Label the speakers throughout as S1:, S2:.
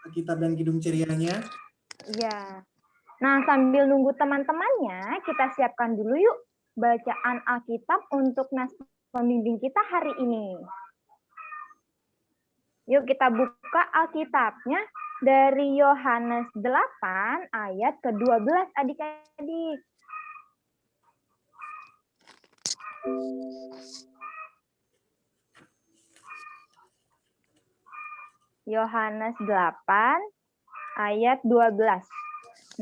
S1: Alkitab dan Kidung Cerianya?
S2: Iya. Nah, sambil nunggu teman-temannya, kita siapkan dulu yuk bacaan Alkitab untuk nas pembimbing kita hari ini. Yuk kita buka Alkitabnya dari Yohanes 8 ayat ke-12 adik-adik. Yohanes 8 ayat 12.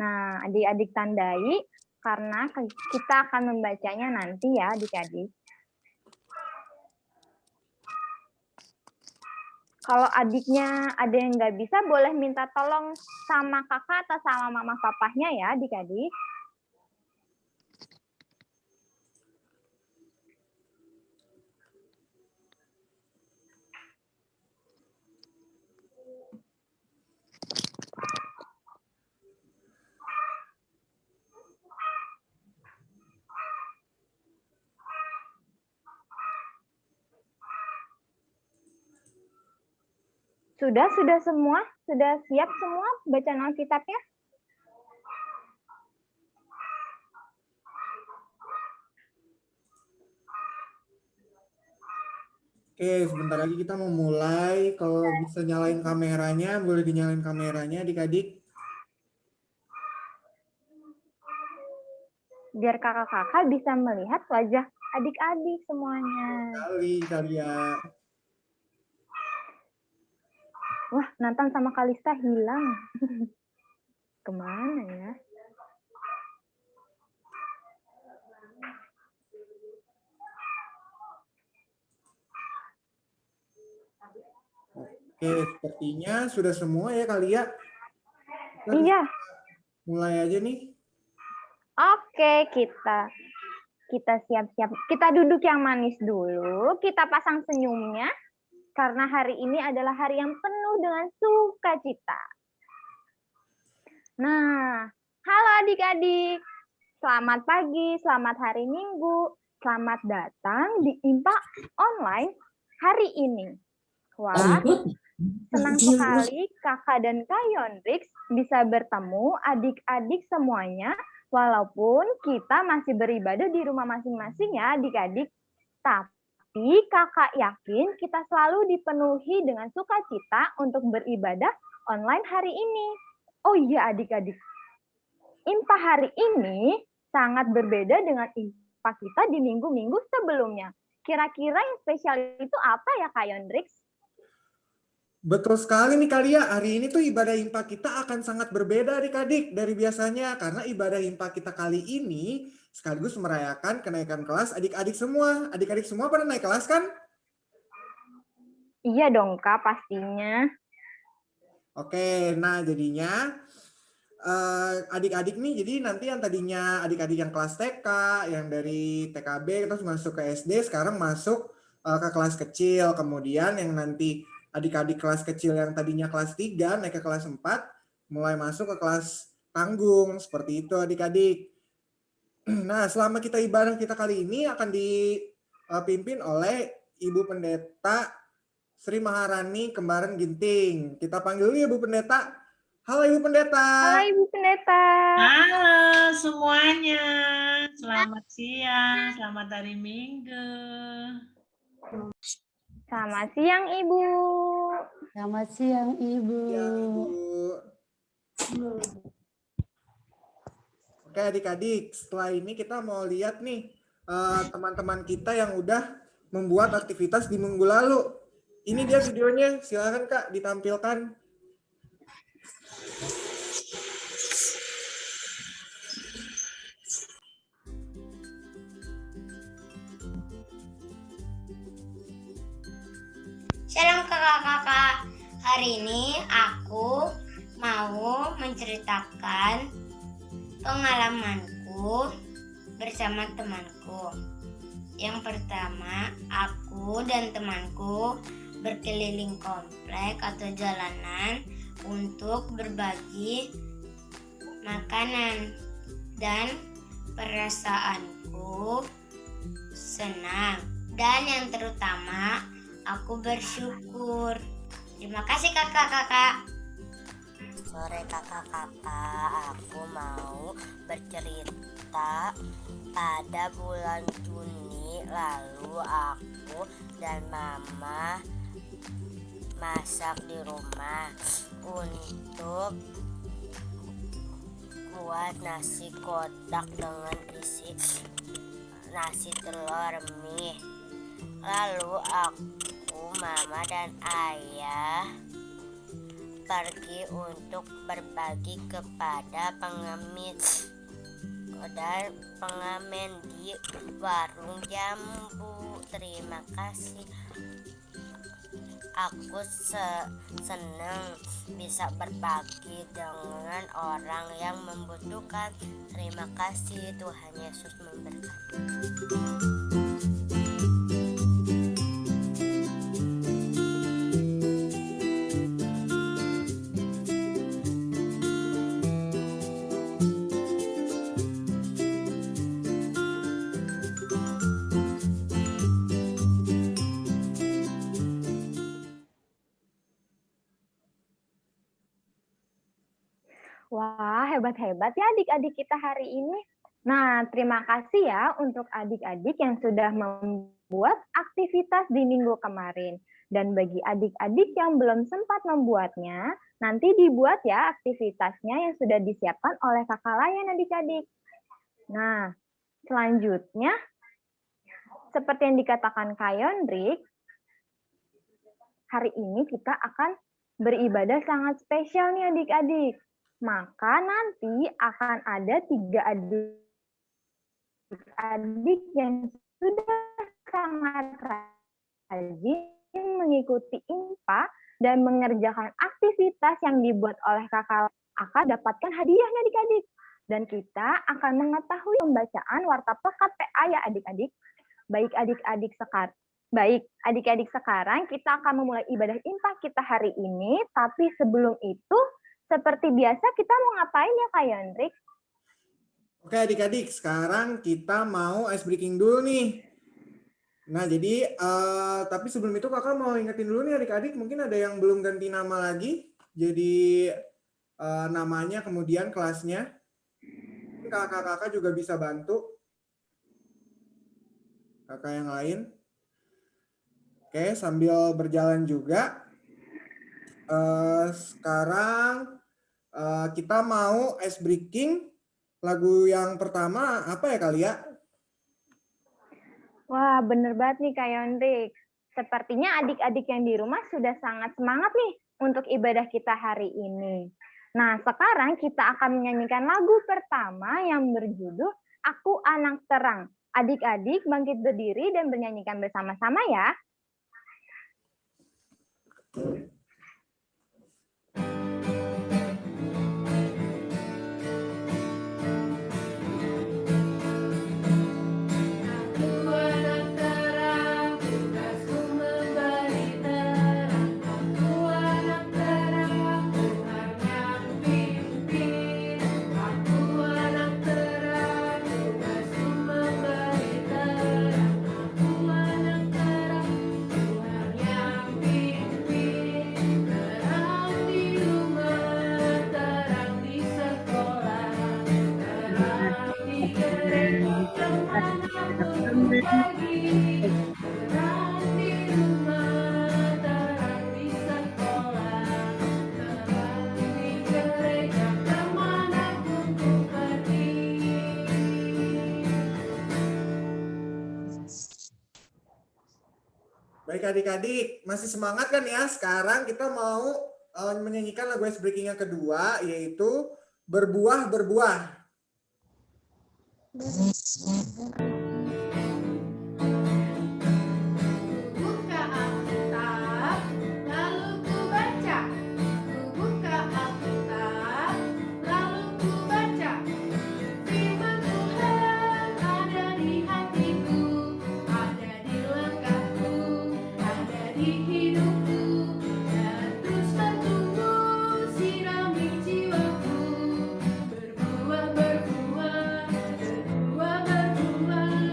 S2: Nah, adik-adik tandai karena kita akan membacanya nanti ya adik-adik. Kalau adiknya ada yang nggak bisa, boleh minta tolong sama kakak atau sama mama papahnya ya adik-adik. Sudah semua? Sudah siap semua bacaan Alkitabnya?
S1: Oke, sebentar lagi kita mau mulai. Kalau bisa nyalain kameranya, boleh dinyalain kameranya adik-adik.
S2: Biar kakak-kakak bisa melihat wajah adik-adik semuanya.
S1: Kali ya.
S2: Wah, Nathan sama Kalista hilang. Kemana ya?
S1: Oke, sepertinya sudah semua ya kali ya.
S2: Iya.
S1: Mulai aja nih.
S2: Oke, kita siap-siap. Kita duduk yang manis dulu. Kita pasang senyumnya. Karena hari ini adalah hari yang penuh dengan sukacita. Nah, halo adik-adik. Selamat pagi, selamat hari Minggu. Selamat datang di IMPA Online hari ini. Wah, senang sekali Kakak dan Kak Yonrix bisa bertemu adik-adik semuanya, walaupun kita masih beribadah di rumah masing-masing ya adik-adik. Tapi kakak yakin kita selalu dipenuhi dengan sukacita untuk beribadah online hari ini. Oh iya adik-adik, IMPA hari ini sangat berbeda dengan IMPA kita di minggu-minggu sebelumnya. Kira-kira yang spesial itu apa ya Kak Yonrix?
S1: Betul sekali nih kali ya, hari ini tuh ibadah IMPA kita akan sangat berbeda adik-adik dari biasanya. Karena ibadah IMPA kita kali ini sekaligus merayakan kenaikan kelas adik-adik semua. Adik-adik semua pada naik kelas kan?
S2: Iya dong Kak, pastinya.
S1: Oke, nah jadinya adik-adik nih, jadi nanti yang tadinya adik-adik yang kelas TK, yang dari TKB terus masuk ke SD, sekarang masuk ke kelas kecil. Kemudian yang nanti adik-adik kelas kecil yang tadinya kelas 3 naik ke kelas 4, mulai masuk ke kelas tanggung. Seperti itu adik-adik. Nah, selama kita ibadah kita kali ini akan dipimpin oleh Ibu Pendeta Sri Maharani Kembaran Ginting. Kita panggil dulu Ibu Pendeta. Halo Ibu Pendeta.
S2: Halo Ibu Pendeta.
S3: Halo semuanya. Selamat siang, selamat hari Minggu.
S2: Selamat siang Ibu.
S4: Selamat siang Ibu.
S1: Ya, Ibu. Oke adik-adik, setelah ini kita mau lihat nih teman-teman kita yang udah membuat aktivitas di minggu lalu. Ini dia videonya, silakan Kak ditampilkan.
S5: Shalom kakak-kakak, hari ini aku mau menceritakan pengalamanku bersama temanku. Yang pertama, aku dan temanku berkeliling komplek atau jalanan untuk berbagi makanan, dan perasaanku senang dan yang terutama aku bersyukur. Terima kasih kakak-kakak. sore kakak-kakak, aku mau bercerita. Pada bulan Juni lalu aku dan mama masak di rumah untuk buat nasi kotak dengan isi nasi telur mie. Lalu aku, mama dan ayah pergi untuk berbagi kepada pengemis dan pengamen di warung jambu. Terima kasih. Aku senang bisa berbagi dengan orang yang membutuhkan. Terima kasih, Tuhan Yesus memberkati.
S2: Wah, hebat-hebat ya adik-adik kita hari ini. Nah, terima kasih ya untuk adik-adik yang sudah membuat aktivitas di minggu kemarin. Dan bagi adik-adik yang belum sempat membuatnya, nanti dibuat ya aktivitasnya yang sudah disiapkan oleh kakak layan adik-adik. Nah, selanjutnya, seperti yang dikatakan Kak Yondrik, hari ini kita akan beribadah sangat spesial nih adik-adik. Maka nanti akan ada 3 adik yang sudah sangat rajin mengikuti IMPA dan mengerjakan aktivitas yang dibuat oleh kakak akan dapatkan hadiahnya adik-adik. Dan kita akan mengetahui pembacaan warta pekat PA ya adik-adik. Baik adik-adik sekarang kita akan memulai ibadah IMPA kita hari ini, tapi sebelum itu seperti biasa kita mau ngapain ya Kak Yondrik?
S1: Oke adik-adik, sekarang kita mau ice breaking dulu nih. Nah jadi, tapi sebelum itu kakak mau ingetin dulu nih adik-adik, mungkin ada yang belum ganti nama lagi. Jadi namanya kemudian kelasnya. Kakak-kakak juga bisa bantu. Kakak yang lain. Oke, sambil berjalan juga. Sekarang kita mau ice breaking. Lagu yang pertama apa ya kali ya?
S2: Wah, bener banget nih Kak Yondrik. Sepertinya adik-adik yang di rumah sudah sangat semangat nih untuk ibadah kita hari ini. Nah, sekarang kita akan menyanyikan lagu pertama yang berjudul Aku Anak Terang. Adik-adik bangkit berdiri dan bernyanyikan bersama-sama ya.
S1: Baik adik-adik, masih semangat kan ya? Sekarang kita mau menyanyikan lagu ice breaking yang kedua, yaitu Berbuah-Berbuah.
S6: Berbuah, berbuah, berbuah, berbuah.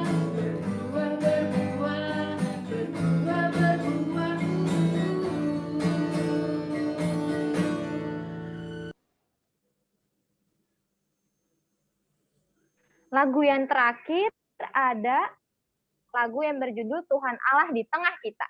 S2: Lagu yang terakhir ada lagu yang berjudul Tuhan Allah di Tengah Kita.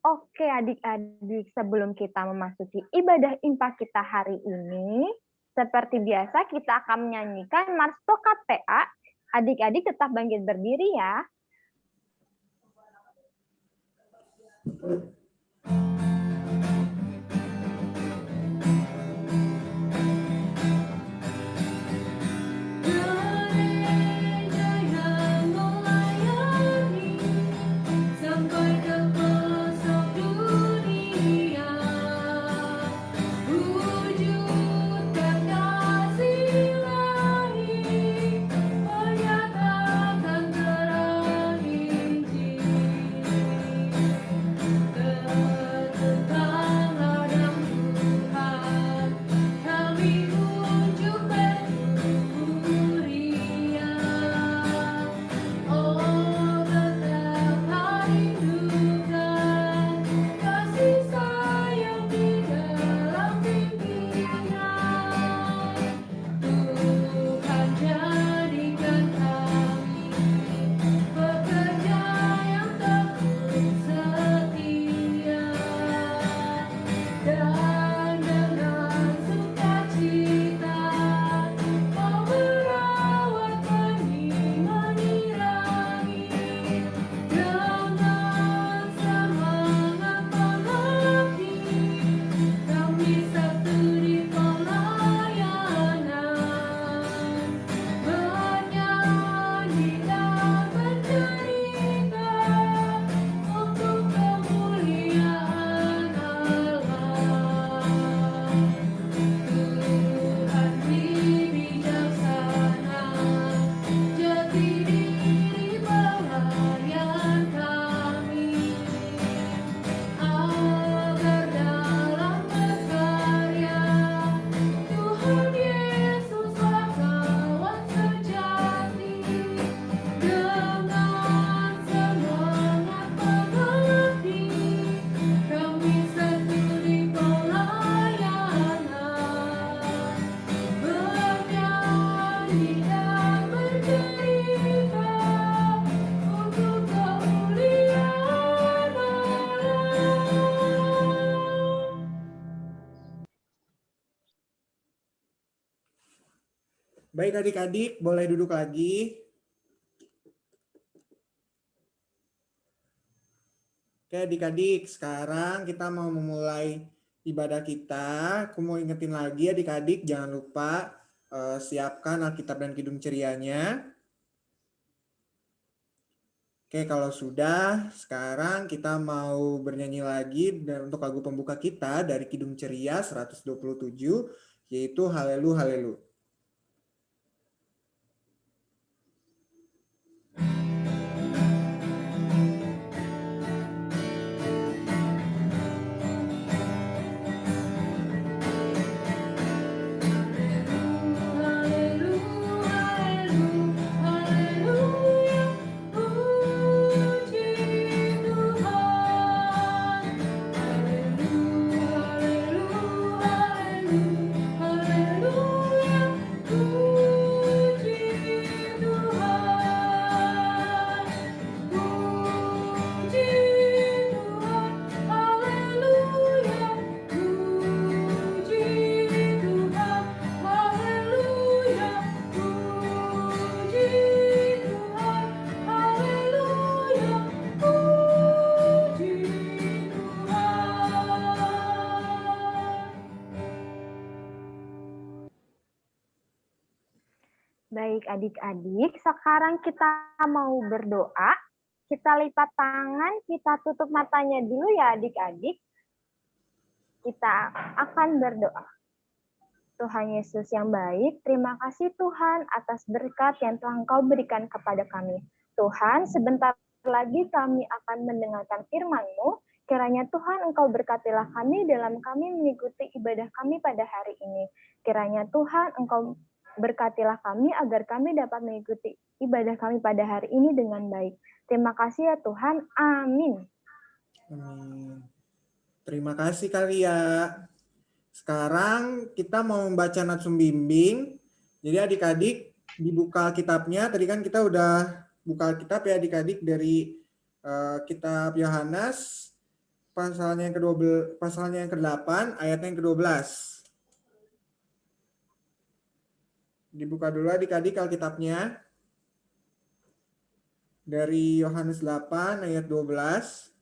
S2: Oke adik-adik, sebelum kita memasuki ibadah impak kita hari ini, seperti biasa kita akan menyanyikan Mars Tokat PA. Adik-adik tetap bangkit berdiri ya.
S1: Baik adik-adik, boleh duduk lagi. Oke adik-adik, sekarang kita mau memulai ibadah kita. Aku mau ingetin lagi adik-adik, jangan lupa siapkan Alkitab dan Kidung Cerianya. Oke, kalau sudah, sekarang kita mau bernyanyi lagi untuk lagu pembuka kita dari Kidung Ceria 127, yaitu Halelu Halelu.
S6: Haleluya,
S2: Baik adik-adik, sekarang kita mau berdoa. Kita lipat tangan, kita tutup matanya dulu ya adik-adik. Kita akan berdoa. Tuhan Yesus yang baik, terima kasih Tuhan atas berkat yang telah Engkau berikan kepada kami. Tuhan, sebentar lagi kami akan mendengarkan firman-Mu. Kiranya Tuhan Engkau berkatilah kami dalam kami mengikuti ibadah kami pada hari ini. Kiranya Tuhan Engkau berkatilah kami agar kami dapat mengikuti ibadah kami pada hari ini dengan baik. Terima kasih ya Tuhan. Amin.
S1: Amin. Terima kasih Kalia. Sekarang kita mau membaca Natsum Bimbing. Jadi adik-adik dibuka kitabnya. Tadi kan kita udah buka kitab ya adik-adik dari kitab Yohanes pasalnya yang ke-12, pasalnya yang ke-8, ayatnya yang ke-12. Dibuka dulu adik-adik Alkitabnya. Dari Yohanes 8 ayat 12.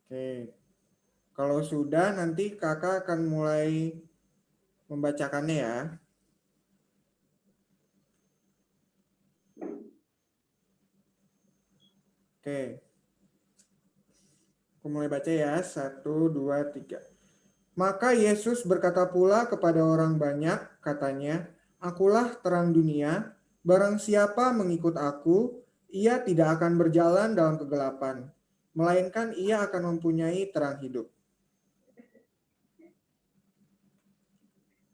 S1: Oke. Kalau sudah nanti kakak akan mulai membacakannya ya. Oke. Aku mulai baca ya. 1, 2, 3. Maka Yesus berkata pula kepada orang banyak, katanya, "Akulah terang dunia, barang siapa mengikut aku, ia tidak akan berjalan dalam kegelapan, melainkan ia akan mempunyai terang hidup."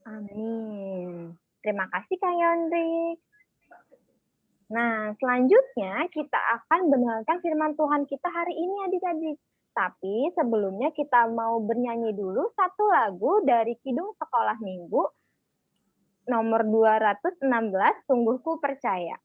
S2: Amin. Terima kasih Kak Yondrik. Nah, selanjutnya kita akan mendengarkan firman Tuhan kita hari ini adik-adik. Tapi sebelumnya kita mau bernyanyi dulu satu lagu dari Kidung Sekolah Minggu nomor 216, Sungguhku Percaya.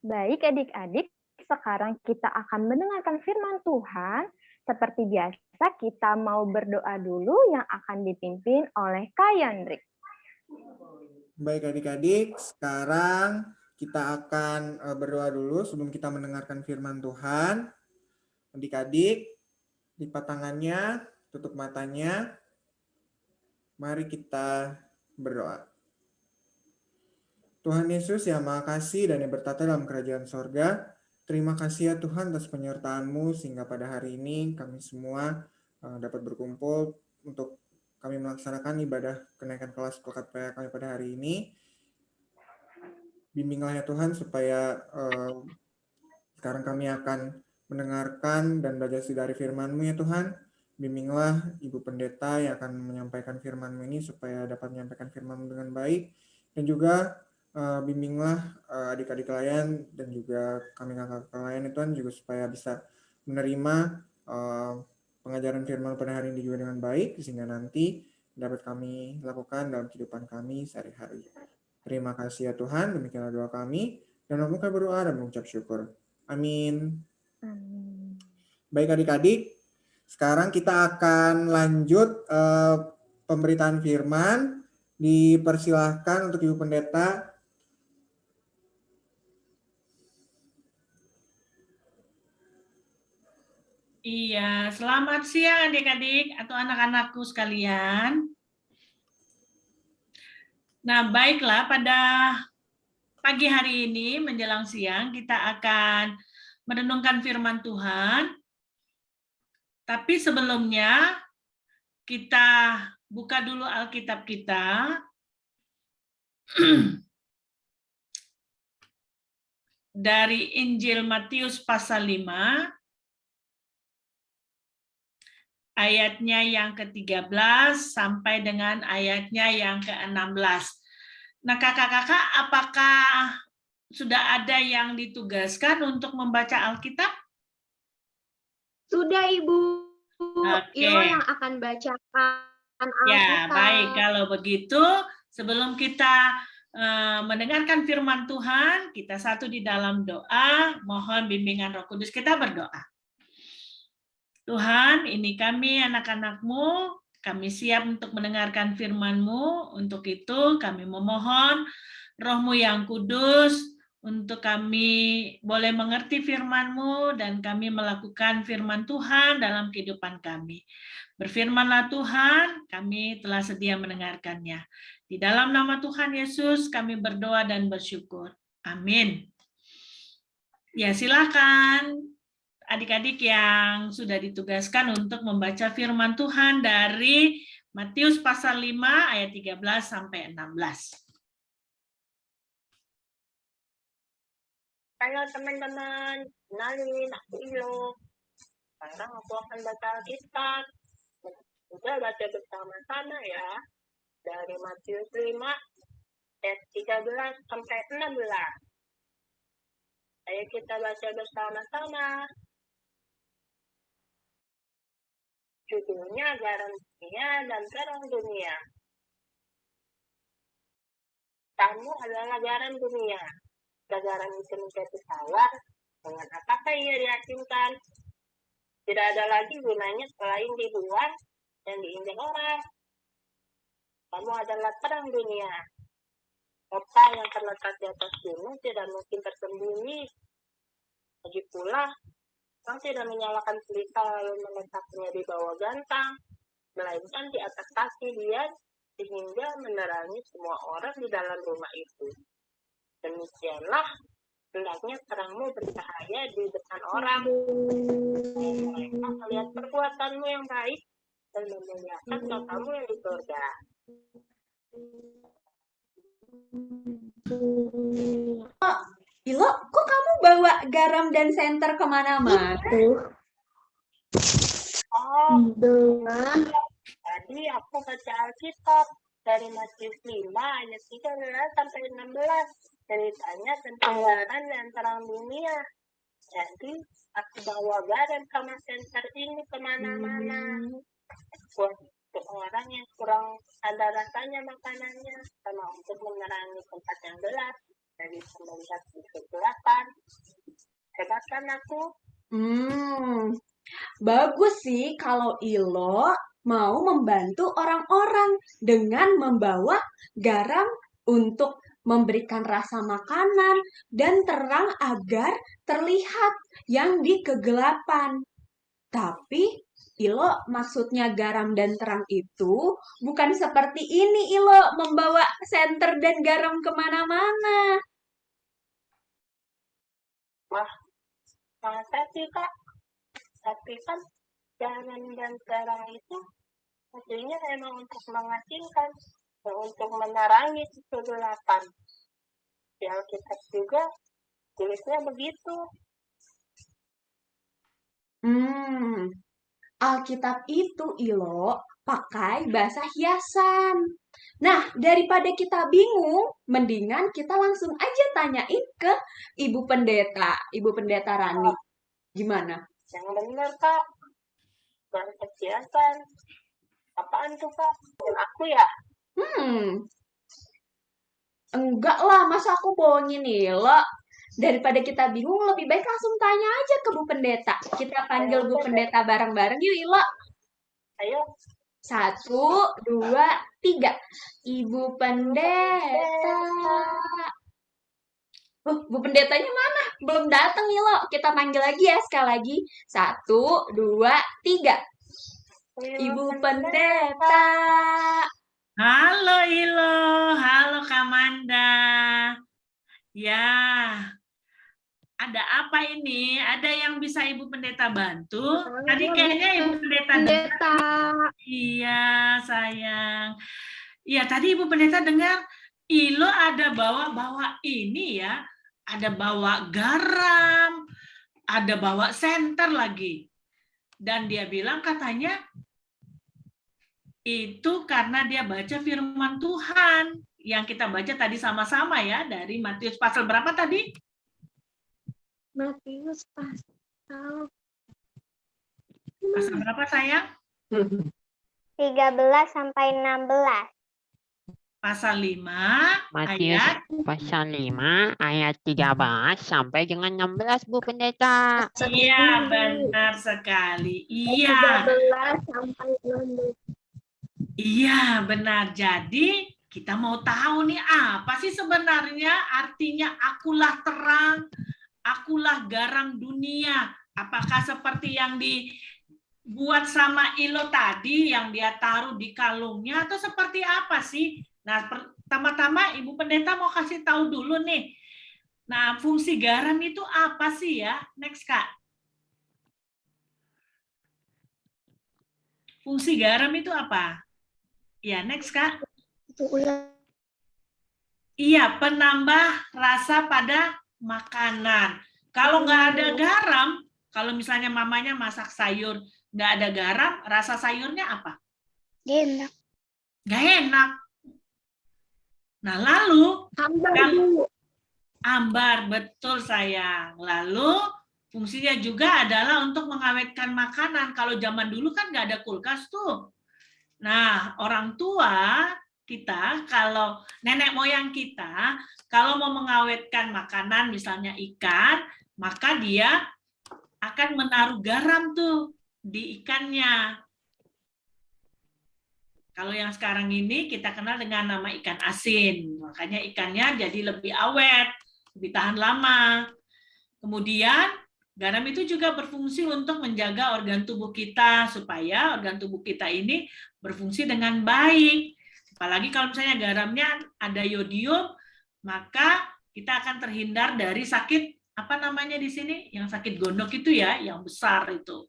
S2: Baik adik-adik, sekarang kita akan mendengarkan firman Tuhan. Seperti biasa, kita mau berdoa dulu yang akan dipimpin oleh Kak Yondrik.
S1: Baik adik-adik, sekarang kita akan berdoa dulu sebelum kita mendengarkan firman Tuhan. Adik-adik, lipat tangannya, tutup matanya. Mari kita berdoa. Tuhan Yesus yang Maha Kasih dan yang bertata dalam kerajaan sorga, terima kasih ya Tuhan atas penyertaan-Mu sehingga pada hari ini kami semua dapat berkumpul untuk kami melaksanakan ibadah kenaikan kelas pekat PA kami pada hari ini. Bimbinglah ya Tuhan supaya sekarang kami akan mendengarkan dan belajar dari firman-Mu ya Tuhan. Bimbinglah Ibu Pendeta yang akan menyampaikan firman-Mu ini supaya dapat menyampaikan firman-Mu dengan baik. Dan juga bimbinglah adik-adik layan dan juga kami kakak-kakak layan ya Tuhan juga supaya bisa menerima pengajaran firman pada hari ini juga dengan baik sehingga nanti dapat kami lakukan dalam kehidupan kami sehari-hari. Terima kasih ya Tuhan, demikianlah doa kami dan kami berdoa dan mengucap syukur. Amin.
S2: Amin.
S1: Baik adik-adik, sekarang kita akan lanjut pemberitaan firman. Dipersilahkan untuk Ibu Pendeta.
S3: Iya, selamat siang adik-adik atau anak-anakku sekalian. Nah, baiklah pada pagi hari ini menjelang siang kita akan merenungkan firman Tuhan. Tapi sebelumnya kita buka dulu Alkitab kita dari Injil Matius pasal 5, ayatnya yang ke-13 sampai dengan ayatnya yang ke-16. Nah, kakak-kakak, apakah sudah ada yang ditugaskan untuk membaca Alkitab?
S6: Sudah, Ibu.
S3: Oke.
S6: Ilo yang akan bacakan
S3: Ya,
S6: Alkitab.
S3: baik. Kalau begitu, sebelum kita mendengarkan firman Tuhan, kita satu di dalam doa, mohon bimbingan Roh Kudus. Kita berdoa. Tuhan, ini kami anak-anak-Mu, kami siap untuk mendengarkan firman-Mu. Untuk itu kami memohon Roh-Mu yang kudus untuk kami boleh mengerti firman-Mu dan kami melakukan firman Tuhan dalam kehidupan kami. Berfirmanlah Tuhan, kami telah sedia mendengarkannya. Di dalam nama Tuhan Yesus kami berdoa dan bersyukur. Amin. Ya, silakan adik-adik yang sudah ditugaskan untuk membaca firman Tuhan dari Matius pasal 5 ayat 13 sampai 16.
S7: Halo teman-teman, kenalin aku Ilo. Sekarang aku akan baca Alkitab. Kita baca bersama-sama ya. Dari Matius 5 ayat 13 sampai 16. Ayo kita baca bersama-sama. Judulnya Garam Dunia dan Terang Dunia. Kamu adalah garam dunia. Garam itu menjadi tawar, dengan apakah ia diasinkan? Tidak ada lagi gunanya selain dibuang dan diinjak orang. Kamu adalah terang dunia. Kota yang terletak di atas gunung tidak mungkin tersembunyi. Lagi pula, orang tidak menyalakan pelita lalu meletakkannya di bawah gantang, melainkan di atas kaki dia sehingga menerangi semua orang di dalam rumah itu. Demikianlah hendaknya terangmu bercahaya di depan orang. Mereka melihat perbuatanmu yang baik dan memuliakan Bapamu yang di surga.
S8: Ilo, kok kamu bawa garam dan senter kemana-mana?
S7: Tadi aku baca Alkitab dari Matius 5 ayat 13 sampai 16. Ceritanya tentang garam dan terang dunia. Jadi aku bawa garam sama senter ini kemana-mana. Buat orang yang kurang ada rasanya makanannya, sama untuk menerangi tempat yang gelap dan bisa melihat di kegelapan. Hebat kan aku?
S8: Bagus sih kalau Ilo mau membantu orang-orang dengan membawa garam untuk memberikan rasa makanan dan terang agar terlihat yang di kegelapan. Tapi Ilo maksudnya garam dan terang itu bukan seperti ini Ilo membawa senter dan garam kemana-mana.
S7: Wah, masa sih Kak? Tapi kan garam dan terang itu maksudnya memang untuk mengasinkan, untuk menerangi kegelapan. Di Alkitab juga tulisnya begitu.
S8: Alkitab itu Ilo pakai bahasa hiasan. Nah, daripada kita bingung, mendingan kita langsung aja tanyain ke Ibu Pendeta Rani. Gimana?
S7: Yang benar Kak, bukan kesiasan. Apaan tuh Kak? Aku ya?
S8: Enggak lah, masa aku bohongin Ilo? Daripada kita bingung, lebih baik langsung tanya aja ke Bu Pendeta. Kita panggil Bu Pendeta bareng-bareng yuk, Ilo.
S7: Ayo.
S8: 1, 2, 3. Ibu Pendeta. Bu Pendetanya mana? Belum datang, Ilo. Kita panggil lagi ya, sekali lagi. 1, 2, 3. Ibu Pendeta.
S3: Halo Ilo, halo Kamanda. Ya, ada apa ini? Ada yang bisa Ibu Pendeta bantu? Tadi kayaknya Ibu Pendeta. Iya, sayang. Iya, tadi Ibu Pendeta dengar Ilo ada bawa ini ya, ada bawa garam, ada bawa senter lagi. Dan dia bilang katanya itu karena dia baca firman Tuhan yang kita baca tadi sama-sama ya, dari Matius pasal berapa tadi?
S6: Matius pasal
S3: Pasal berapa sayang?
S5: 13 sampai 16.
S3: Pasal 5
S9: Matius
S3: ayat
S9: pasal 5 ayat 13 sampai dengan 16 Bu Pendeta.
S3: iya benar sekali. Iya.
S6: 13 sampai 16.
S3: Iya, benar. Jadi, kita mau tahu nih apa sih sebenarnya artinya akulah terang, akulah garam dunia. Apakah seperti yang dibuat sama Ilo tadi yang dia taruh di kalungnya atau seperti apa sih? Nah, pertama-tama Ibu Pendeta mau kasih tahu dulu nih. Nah, fungsi garam itu apa sih ya? Next, Kak. Fungsi garam itu apa? Ya, next, Kak. Iya, penambah rasa pada makanan. Kalau nggak ada garam, kalau misalnya mamanya masak sayur, nggak ada garam, rasa sayurnya apa?
S5: Enak.
S3: Nggak enak. Nah, lalu ambar, betul sayang. Lalu fungsinya juga adalah untuk mengawetkan makanan. Kalau zaman dulu kan nggak ada kulkas tuh. Nah, orang tua kita, kalau nenek moyang kita, kalau mau mengawetkan makanan, misalnya ikan, maka dia akan menaruh garam tuh di ikannya. Kalau yang sekarang ini kita kenal dengan nama ikan asin, makanya ikannya jadi lebih awet, lebih tahan lama. Kemudian garam itu juga berfungsi untuk menjaga organ tubuh kita supaya organ tubuh kita ini berfungsi dengan baik. Apalagi kalau misalnya garamnya ada yodium, maka kita akan terhindar dari sakit apa namanya di sini? Yang sakit gondok itu ya, yang besar itu.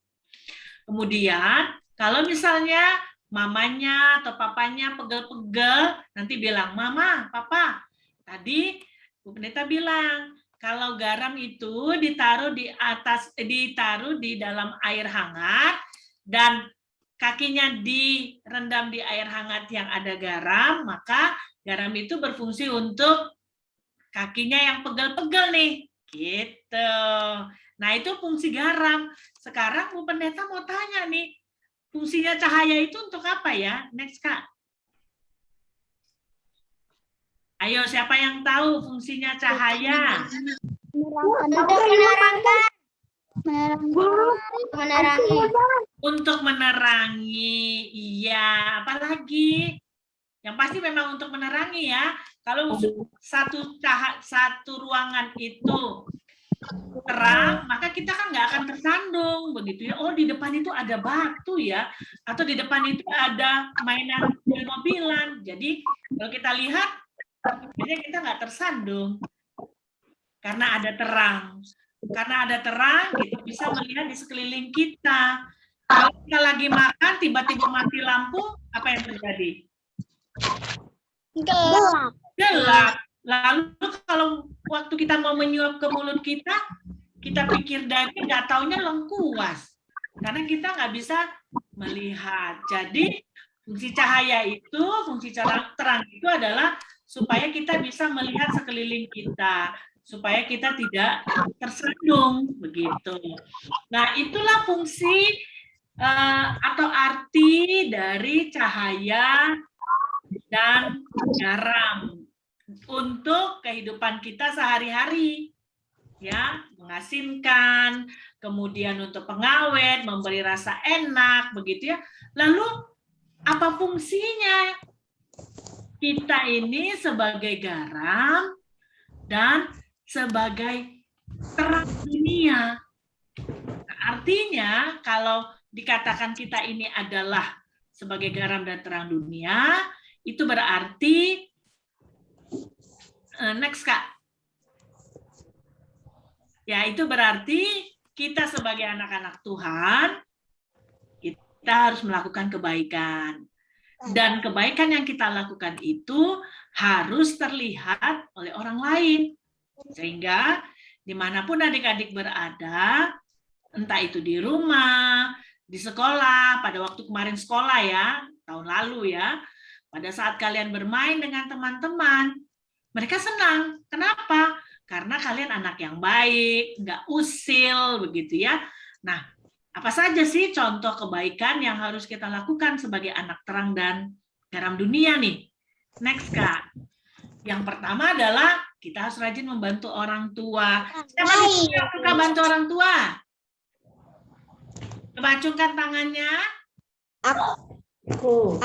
S3: Kemudian kalau misalnya mamanya atau papanya pegel-pegel, nanti bilang, "Mama, Papa, tadi Bu Pendeta bilang kalau garam itu ditaruh di dalam air hangat dan kakinya direndam di air hangat yang ada garam, maka garam itu berfungsi untuk kakinya yang pegel-pegel nih." Gitu. Nah, itu fungsi garam. Sekarang Bu Pendeta mau tanya nih, fungsinya cahaya itu untuk apa ya? Next, Kak. Ayo, siapa yang tahu fungsinya cahaya? Untuk menerangi. Iya, apalagi? Yang pasti memang untuk menerangi ya. Kalau satu ruangan itu terang, maka kita kan nggak akan tersandung begitu ya. Oh, di depan itu ada batu ya, atau di depan itu ada mainan mobil-mobilan. Jadi kalau kita lihat, kita nggak tersandung karena ada terang. Karena ada terang, kita bisa melihat di sekeliling kita. Kalau kita lagi makan, tiba-tiba mati lampu, apa yang terjadi? Gelap. Lalu kalau waktu kita mau menyuap ke mulut kita pikir daging, nggak taunya lengkuas. Karena kita nggak bisa melihat. Jadi fungsi cahaya itu, fungsi terang itu adalah supaya kita bisa melihat sekeliling kita, supaya kita tidak tersandung begitu. Nah, itulah fungsi atau arti dari cahaya dan garam untuk kehidupan kita sehari-hari, ya, mengasinkan, kemudian untuk pengawet, memberi rasa enak, begitu ya. Lalu apa fungsinya? Kita ini sebagai garam dan sebagai terang dunia. Nah, artinya kalau dikatakan kita ini adalah sebagai garam dan terang dunia, itu berarti next, Kak. Ya, itu berarti kita sebagai anak-anak Tuhan, kita harus melakukan kebaikan. Dan kebaikan yang kita lakukan itu harus terlihat oleh orang lain. Sehingga dimanapun adik-adik berada, entah itu di rumah, di sekolah, pada waktu kemarin sekolah ya, tahun lalu ya, pada saat kalian bermain dengan teman-teman, mereka senang. Kenapa? Karena kalian anak yang baik, nggak usil, begitu ya. Nah, apa saja sih contoh kebaikan yang harus kita lakukan sebagai anak terang dan garam dunia nih? Next, Kak. Yang pertama adalah kita harus rajin membantu orang tua. Siapa di sini yang suka bantu orang tua? Coba acungkan tangannya.
S5: Aku.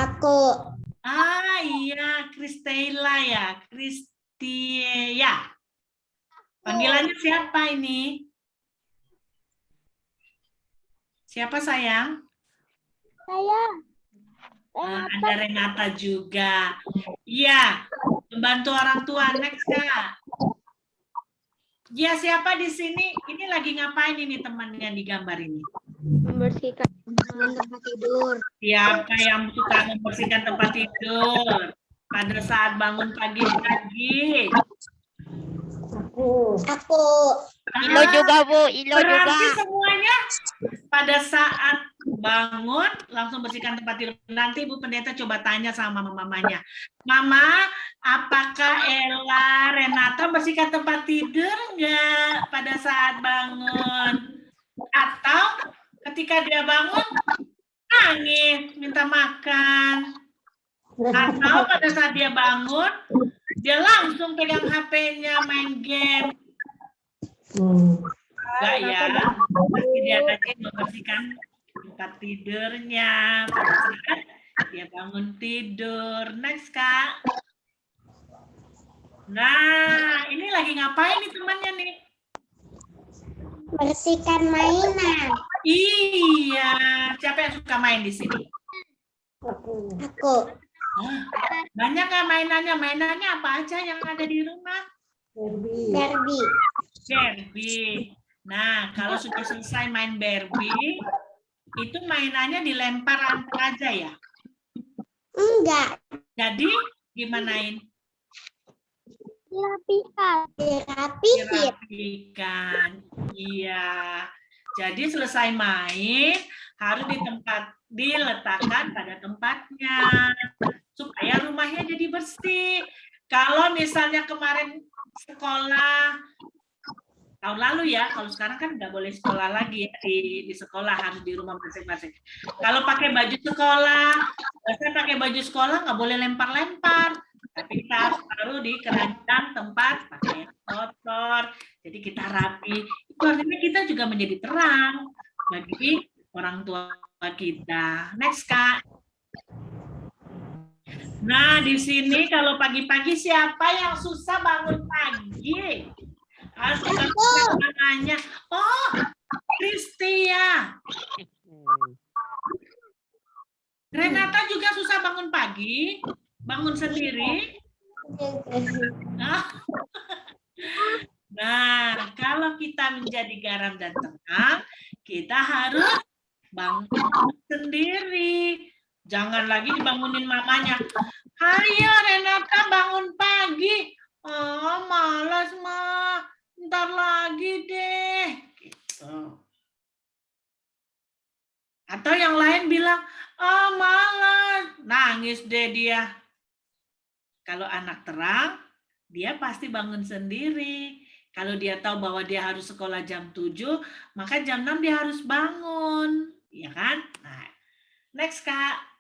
S3: Ah iya, Kristela ya. Kristia. Panggilannya siapa ini? Siapa sayang?
S6: Saya.
S3: Ada Renata juga. Iya, membantu orang tua. Next, Kak. Ya, siapa di sini? Ini lagi ngapain ini temannya di gambar ini?
S6: Membersihkan tempat tidur.
S3: Siapa yang suka membersihkan tempat tidur pada saat bangun pagi-pagi?
S5: Aku.
S9: Ilo juga, Bu. Ilo juga.
S3: Berarti semuanya pada saat bangun langsung bersihkan tempat tidur. Nanti Bu Pendeta coba tanya sama mamanya. Mama, apakah Ella, Renata bersihkan tempat tidur nggak pada saat bangun? Atau ketika dia bangun nangis, minta makan? Atau pada saat dia bangun dia langsung pegang HP-nya main game? Enggak ya, pasti dia tadi membersihkan tempat tidurnya pada saat dia bangun tidur. Next, Kak. Nah, ini lagi ngapain nih temannya nih?
S5: Bersihkan mainan.
S3: Iya, siapa yang suka main di sini?
S5: Aku.
S3: Banyak nggak mainannya? Mainannya apa aja yang ada di rumah?
S5: Barbie.
S3: Barbie. Nah, kalau sudah selesai main Barbie, itu mainannya dilempar aja ya?
S5: Enggak.
S3: Jadi gimanain? Dirapikan. Iya. Jadi selesai main harus diletakkan pada tempatnya supaya rumahnya jadi bersih. Kalau misalnya kemarin sekolah tahun lalu ya, kalau sekarang kan nggak boleh sekolah lagi ya, di sekolah harus di rumah masing-masing. Kalau pakai baju sekolah, saya pakai baju sekolah nggak boleh lempar-lempar, tapi kita harus taruh di keranjang tempat pakai kotor. Jadi kita rapi. Itu artinya kita juga menjadi terang bagi orang tua kita. Next, Kak. Nah, di sini kalau pagi-pagi siapa yang susah bangun pagi? Harus kita namanya. Oh, Kristia. Renata juga susah bangun pagi? Bangun sendiri? Nah, kalau kita menjadi garam dan terang, kita harus bangun sendiri. Jangan lagi dibangunin mamanya. Ayo Renata bangun pagi. Oh, malas mah. Ntar lagi deh. Gitu. Atau yang lain bilang, oh malas. Nangis deh dia. Kalau anak terang, dia pasti bangun sendiri. Kalau dia tahu bahwa dia harus sekolah jam 7, maka jam 6 dia harus bangun. Ya kan? Nah, next, Kak.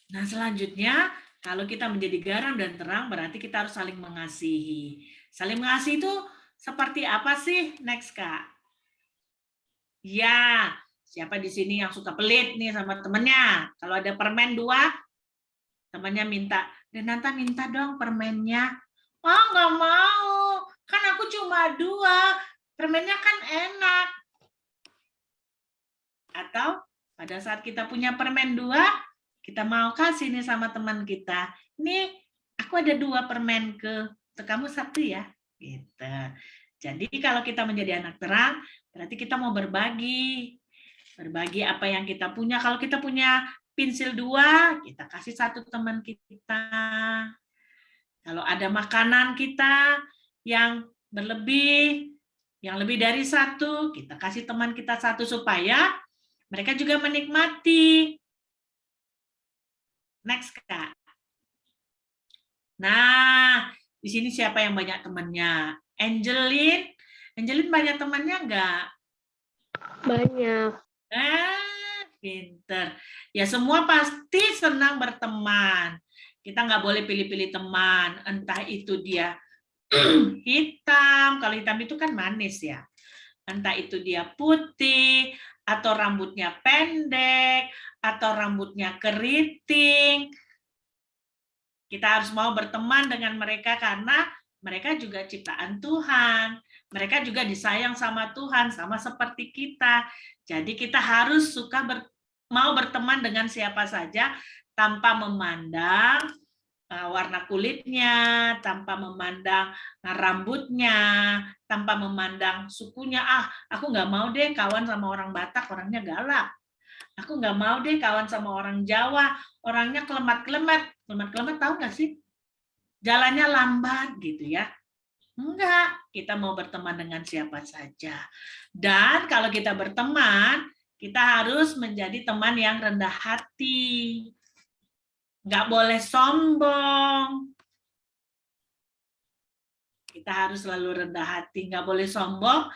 S3: Nah, selanjutnya, kalau kita menjadi garam dan terang, berarti kita harus saling mengasihi. Saling mengasihi itu seperti apa sih? Next, Kak. Ya, siapa di sini yang suka pelit nih sama temennya? Kalau ada permen 2, temannya minta, Renata minta dong permennya. Oh, nggak mau. Kan aku cuma 2. Permennya kan enak. Atau pada saat kita punya permen 2, kita mau kasih nih sama teman kita. Nih, aku ada 2 permen untuk kamu 1 ya. Gitu. Jadi kalau kita menjadi anak terang, berarti kita mau berbagi. Berbagi apa yang kita punya. Kalau kita punya pensil 2, kita kasih 1 teman kita. Kalau ada makanan kita yang berlebih, yang lebih dari 1, kita kasih teman kita 1 supaya mereka juga menikmati. Next, Kak. Nah, di sini siapa yang banyak temannya? Angelin. Angelin banyak temannya enggak?
S6: Banyak.
S3: Pinter. Ya semua pasti senang berteman. Kita nggak boleh pilih-pilih teman. Entah itu dia hitam. Kalau hitam itu kan manis ya. Entah itu dia putih, atau rambutnya pendek, atau rambutnya keriting. Kita harus mau berteman dengan mereka karena mereka juga ciptaan Tuhan. Mereka juga disayang sama Tuhan, sama seperti kita. Jadi kita harus suka mau berteman dengan siapa saja tanpa memandang warna kulitnya, tanpa memandang rambutnya, tanpa memandang sukunya. Aku nggak mau deh kawan sama orang Batak, orangnya galak. Aku nggak mau deh kawan sama orang Jawa, orangnya kelemat-kelemat. Kelemat-kelemat tahu nggak sih? Jalannya lambat gitu ya. Enggak, kita mau berteman dengan siapa saja. Dan kalau kita berteman, kita harus menjadi teman yang rendah hati. Nggak boleh sombong. Kita harus selalu rendah hati, nggak boleh sombong.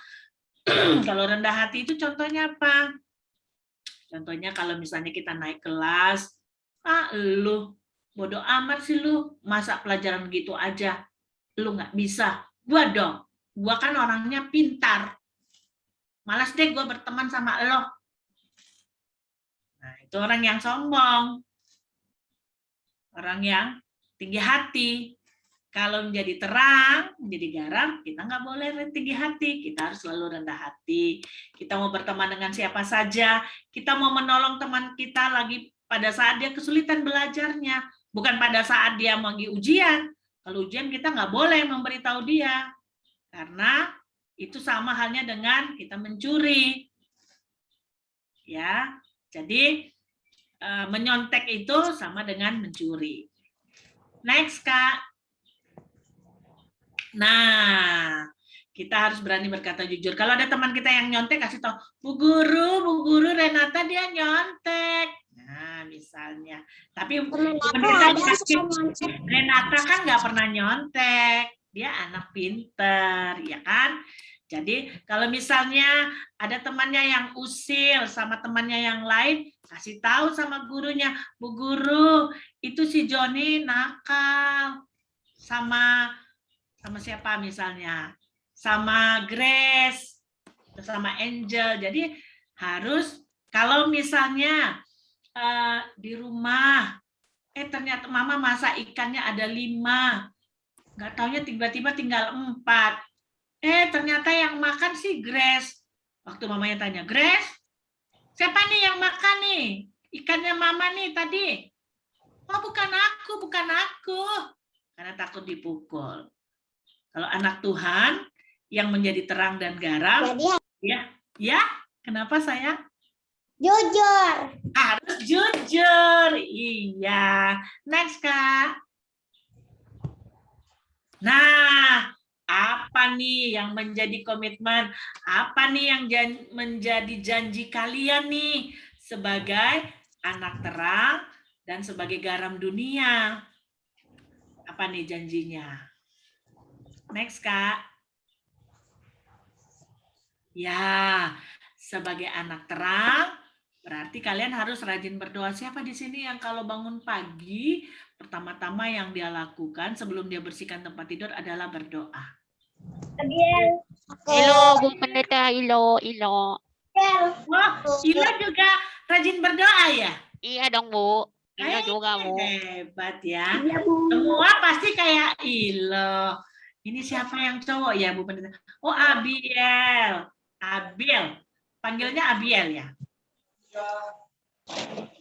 S3: Kalau rendah hati itu contohnya apa? Contohnya kalau misalnya kita naik kelas, lu bodoh amat sih lu, masa pelajaran gitu aja, lu nggak bisa. Gua dong, gua kan orangnya pintar. Malas deh gua berteman sama lo. Nah, itu orang yang sombong. Orang yang tinggi hati. Kalau menjadi terang, menjadi garam, kita nggak boleh tinggi hati. Kita harus selalu rendah hati. Kita mau berteman dengan siapa saja. Kita mau menolong teman kita lagi pada saat dia kesulitan belajarnya. Bukan pada saat dia lagi ujian. Kalau ujian kita nggak boleh memberitahu dia. Karena itu sama halnya dengan kita mencuri. Ya, jadi menyontek itu sama dengan mencuri. Next, Kak. Nah, kita harus berani berkata jujur. Kalau ada teman kita yang nyontek, kasih tahu, Bu Guru, Renata dia nyontek. Nah, misalnya. Tapi Renata kan nggak pernah nyontek. Dia anak pinter, ya kan? Jadi kalau misalnya ada temannya yang usil sama temannya yang lain, kasih tahu sama gurunya, Bu Guru, itu si Joni nakal sama siapa misalnya, sama Grace, sama Angel. Jadi harus kalau misalnya di rumah, ternyata Mama masak ikannya ada 5, nggak taunya tiba-tiba tinggal 4. Ternyata yang makan sih Grace. Waktu mamanya tanya, Grace, siapa nih yang makan nih? Ikannya Mama nih tadi. Oh, bukan aku. Karena takut dipukul. Kalau anak Tuhan yang menjadi terang dan garam, ya, kenapa sayang?
S5: Jujur.
S3: Harus jujur. Iya. Next, Kak. Nah, apa nih yang menjadi komitmen? Apa nih yang menjadi janji kalian nih sebagai anak terang dan sebagai garam dunia? Apa nih janjinya? Next, Kak. Ya, sebagai anak terang, berarti kalian harus rajin berdoa. Siapa di sini yang kalau bangun pagi, pertama-tama yang dia lakukan sebelum dia bersihkan tempat tidur adalah berdoa?
S9: Ilo, Bu Pendeta, Ilo.
S3: Wah, Ilo juga rajin berdoa ya?
S9: Iya dong, Bu. Ilo juga, Bu.
S3: Hebat ya. Semua pasti kayak Ilo. Ini siapa yang cowok ya, Bu Pendeta? Oh, Abiel. Panggilnya Abiel ya?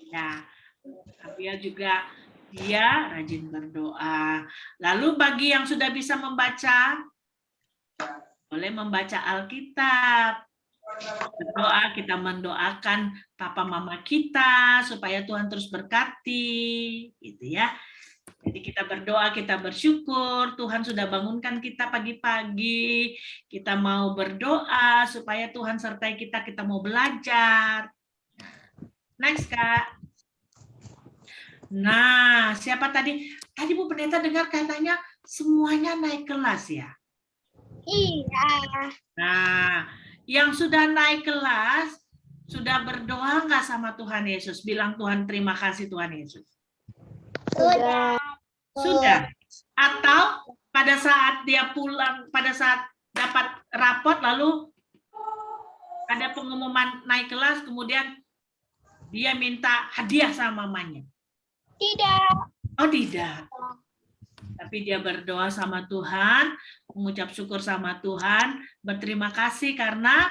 S3: Ya, Abiel juga dia rajin berdoa. Lalu bagi yang sudah bisa membaca, boleh membaca Alkitab. Berdoa, kita mendoakan papa mama kita supaya Tuhan terus berkati, gitu ya. Jadi kita berdoa, kita bersyukur, Tuhan sudah bangunkan kita pagi-pagi, kita mau berdoa supaya Tuhan sertai kita mau belajar. Next, Kak. Nah, siapa tadi? Tadi Bu Pendeta dengar katanya semuanya naik kelas ya?
S5: Iya.
S3: Nah, yang sudah naik kelas, sudah berdoa nggak sama Tuhan Yesus? Bilang Tuhan terima kasih Tuhan Yesus.
S5: Sudah.
S3: Sudah. Atau pada saat dia pulang, pada saat dapat rapot, lalu ada pengumuman naik kelas, kemudian dia minta hadiah sama mamanya.
S5: Tidak.
S3: Oh tidak. Tapi dia berdoa sama Tuhan, mengucap syukur sama Tuhan, berterima kasih karena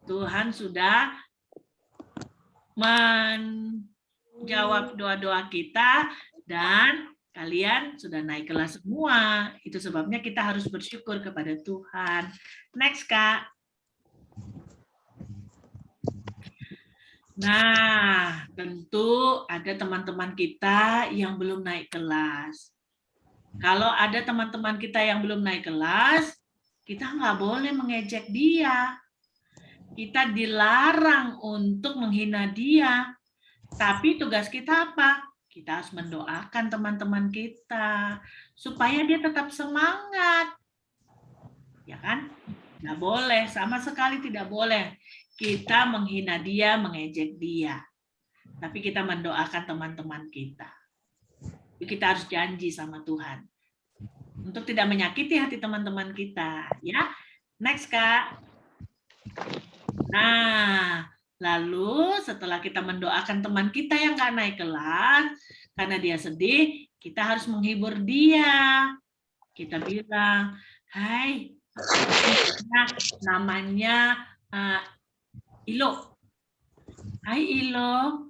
S3: Tuhan sudah menjawab doa-doa kita dan kalian sudah naik kelas semua. Itu sebabnya kita harus bersyukur kepada Tuhan. Next, Kak. Nah, tentu ada teman-teman kita yang belum naik kelas. Kalau ada teman-teman kita yang belum naik kelas, kita nggak boleh mengejek dia. Kita dilarang untuk menghina dia. Tapi tugas kita apa? Kita harus mendoakan teman-teman kita supaya dia tetap semangat. Ya kan? Nggak boleh, sama sekali tidak boleh kita menghina dia, mengejek dia. Tapi kita mendoakan teman-teman kita. Kita harus janji sama Tuhan untuk tidak menyakiti hati teman-teman kita, ya. Next, Kak. Nah, lalu setelah kita mendoakan teman kita yang nggak naik kelas karena dia sedih, kita harus menghibur dia. Kita bilang, "Hai, namanya Ilo. Hai Ilo,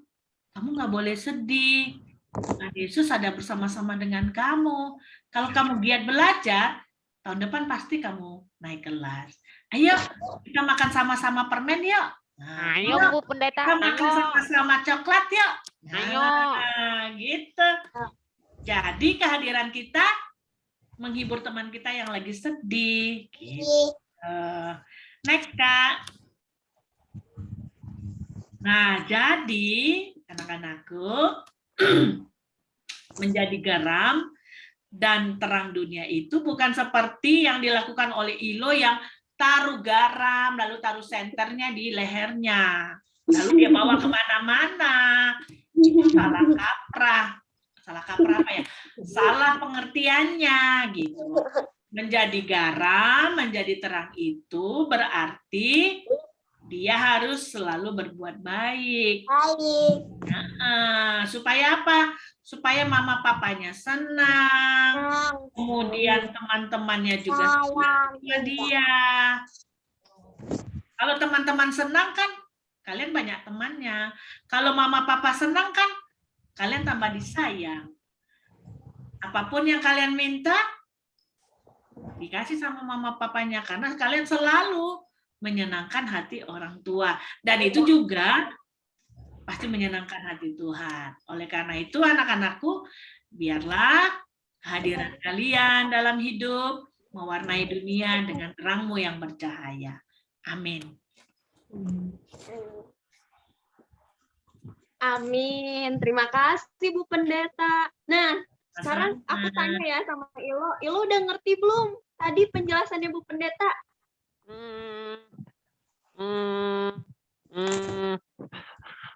S3: kamu nggak boleh sedih. Tuhan Yesus ada bersama-sama dengan kamu. Kalau kamu giat belajar, tahun depan pasti kamu naik kelas. Ayo, kita makan sama-sama permen yuk. Nah,
S9: Ayo Bu Pendeta,
S3: kita makan
S9: ayo.
S3: sama-sama coklat yuk.
S9: Ayo.
S3: Nah, gitu. Jadi kehadiran kita menghibur teman kita yang lagi sedih. Gitu. Next, Kak. Nah, jadi anak-anakku, menjadi garam dan terang dunia itu bukan seperti yang dilakukan oleh Ilo yang taruh garam, lalu taruh senternya di lehernya. Lalu dia bawa kemana-mana. Itu salah kaprah. Salah kaprah apa ya? Salah pengertiannya gitu. Menjadi garam, menjadi terang itu berarti dia harus selalu berbuat baik. Supaya apa? Supaya mama papanya senang. Kemudian teman-temannya juga senang sama dia. Kalau teman-teman senang kan, kalian banyak temannya. Kalau mama papa senang kan, kalian tambah disayang. Apapun yang kalian minta, dikasih sama mama papanya. Karena kalian selalu menyenangkan hati orang tua. Dan itu juga pasti menyenangkan hati Tuhan. Oleh karena itu anak-anakku, biarlah kehadiran kalian dalam hidup mewarnai dunia dengan terangmu yang bercahaya. Amin.
S8: Amin. Terima kasih Bu Pendeta. Nah, sekarang aku tanya ya sama Ilo. Ilo udah ngerti belum tadi penjelasannya Bu Pendeta?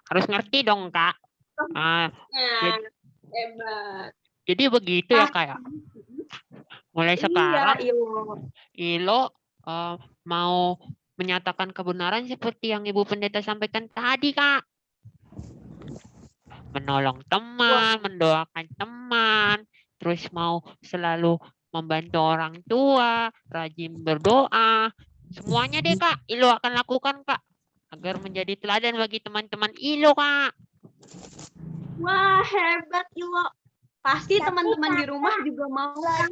S9: Harus ngerti dong, Kak.
S8: Hebat.
S9: Jadi begitu ya, Kak. Mulai sekarang, Ilo mau menyatakan kebenaran seperti yang Ibu Pendeta sampaikan tadi, Kak. Menolong teman, mendoakan teman, terus mau selalu membantu orang tua, rajin berdoa. Semuanya deh, Kak, Ilo akan lakukan, Kak, agar menjadi teladan bagi teman-teman Ilo, Kak.
S8: Wah, hebat Ilo. Pasti teman-teman di rumah juga mau kan?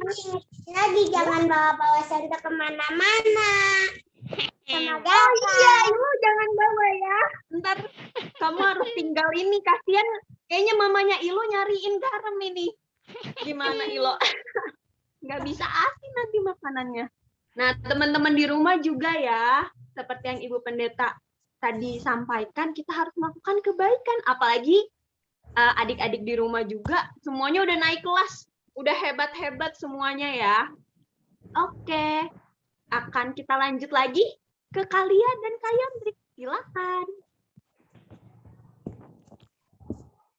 S5: Lagi jangan bawa-bawa Santa kemana-mana. Oh iya, Ibu jangan bawa ya.
S8: Ntar kamu harus tinggal ini, kasihan kayaknya mamanya Ilo nyariin garam ini. Gimana Ilo? Nggak bisa asin nanti makanannya. Nah, teman-teman di rumah juga ya, seperti yang Ibu Pendeta tadi sampaikan, kita harus melakukan kebaikan. Apalagi adik-adik di rumah juga, semuanya udah naik kelas. Udah hebat-hebat semuanya ya. Oke, akan kita lanjut lagi ke kalian dan Kak Yandrik. Silakan.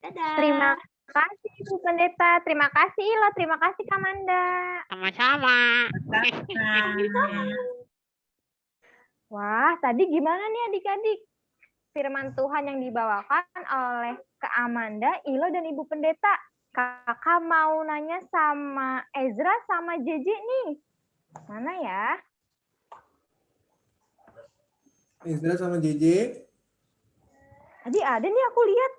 S8: Dadah.
S2: Terima kasih Ibu Pendeta, terima kasih Ilo, terima kasih Kamanda.
S9: Sama-sama.
S2: Wah, tadi gimana nih adik-adik? Firman Tuhan yang dibawakan oleh Kak Amanda, Ilo, dan Ibu Pendeta. Kakak mau nanya sama Ezra sama JJ nih. Mana ya?
S1: Ezra sama JJ.
S2: Tadi ada nih aku lihat.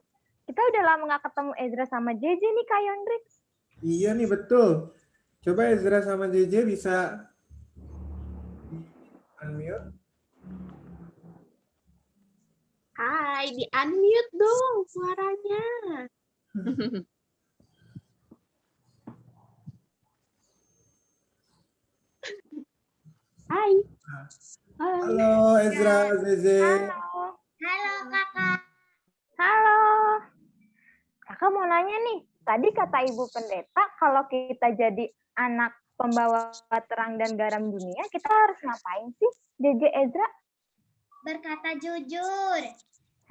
S2: Kita udah lama nggak ketemu Ezra sama JJ nih Kak Yondrik.
S1: Iya nih, betul. Coba Ezra sama JJ bisa unmute.
S8: Hai, di unmute dong suaranya. Hai.
S1: Halo Ezra, JJ.
S2: Halo.
S5: Halo kakak.
S2: Halo. Kakak mau nanya nih. Tadi kata Ibu Pendeta kalau kita jadi anak pembawa terang dan garam dunia, kita harus ngapain sih? JJ Ezra?
S5: Berkata jujur.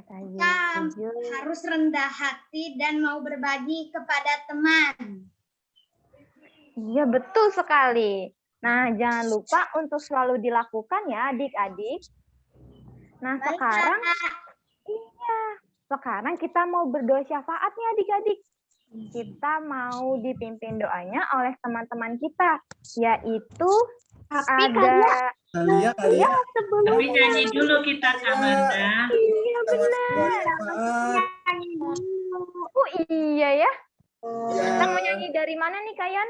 S2: Kata
S5: Kita
S2: jujur.
S5: harus rendah hati dan mau berbagi kepada teman.
S2: Iya, betul sekali. Nah, jangan lupa untuk selalu dilakukan ya adik-adik. Nah,
S5: Baik,
S2: sekarang
S5: Kakak.
S2: iya, sekarang kita mau berdoa syafaat nih adik-adik. Kita mau dipimpin doanya oleh teman-teman kita, yaitu
S8: Tapi
S2: ada
S1: Kalian
S2: ya sebelumnya.
S3: Tapi nyanyi dulu kita, Kamanda.
S2: Iya benar.
S1: Selamat.
S2: Oh iya ya.
S1: Ya.
S2: Kita mau nyanyi dari mana nih Kayan?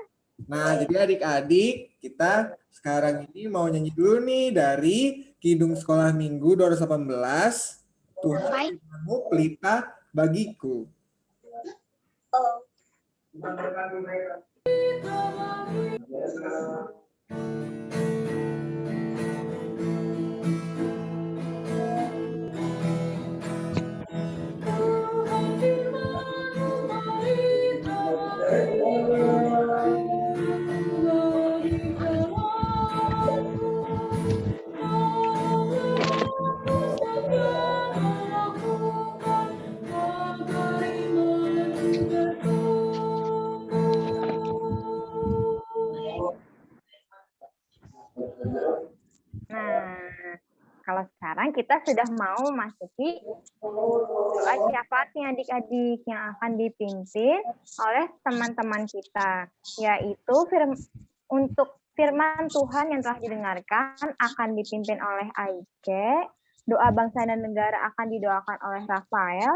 S1: Nah, jadi adik-adik, kita sekarang ini mau nyanyi dulu nih dari Kidung Sekolah Minggu 218, Tuhan firman-Mu pelita bagiku.
S2: Nah, kalau sekarang kita sudah mau memasuki doa syafaatnya adik-adik yang akan dipimpin oleh teman-teman kita, yaitu untuk firman Tuhan yang telah didengarkan akan dipimpin oleh Aike, doa bangsa dan negara akan didoakan oleh Rafael,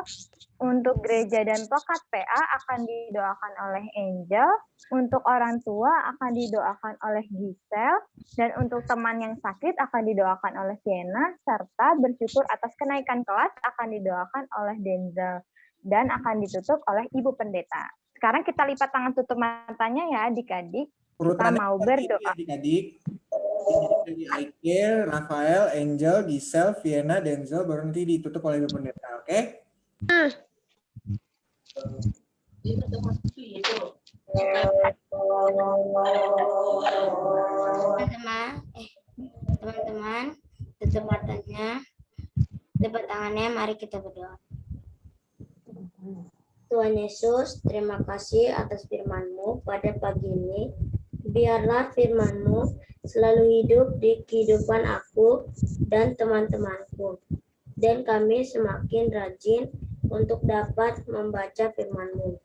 S2: untuk gereja dan pekat PA akan didoakan oleh Angel, untuk orang tua akan didoakan oleh Giselle, dan untuk teman yang sakit akan didoakan oleh Siena, serta bersyukur atas kenaikan kelas akan didoakan oleh Denzel, dan akan ditutup oleh Ibu Pendeta. Sekarang kita lipat tangan tutup matanya ya adik-adik. Kita mau berdoa.
S1: Adik-adik. Jadi Aike, Rafael, Angel, Giselle, Vienna, Denzel, baru nanti ditutup oleh Ibu Pendeta, oke?
S5: Teman-teman, tutup matanya, tepuk tangannya, mari kita berdoa. Tuhan Yesus, terima kasih atas firman-Mu pada pagi ini. Biarlah firman-Mu selalu hidup di kehidupan aku dan teman-temanku. Dan kami semakin rajin untuk dapat membaca firman-Mu.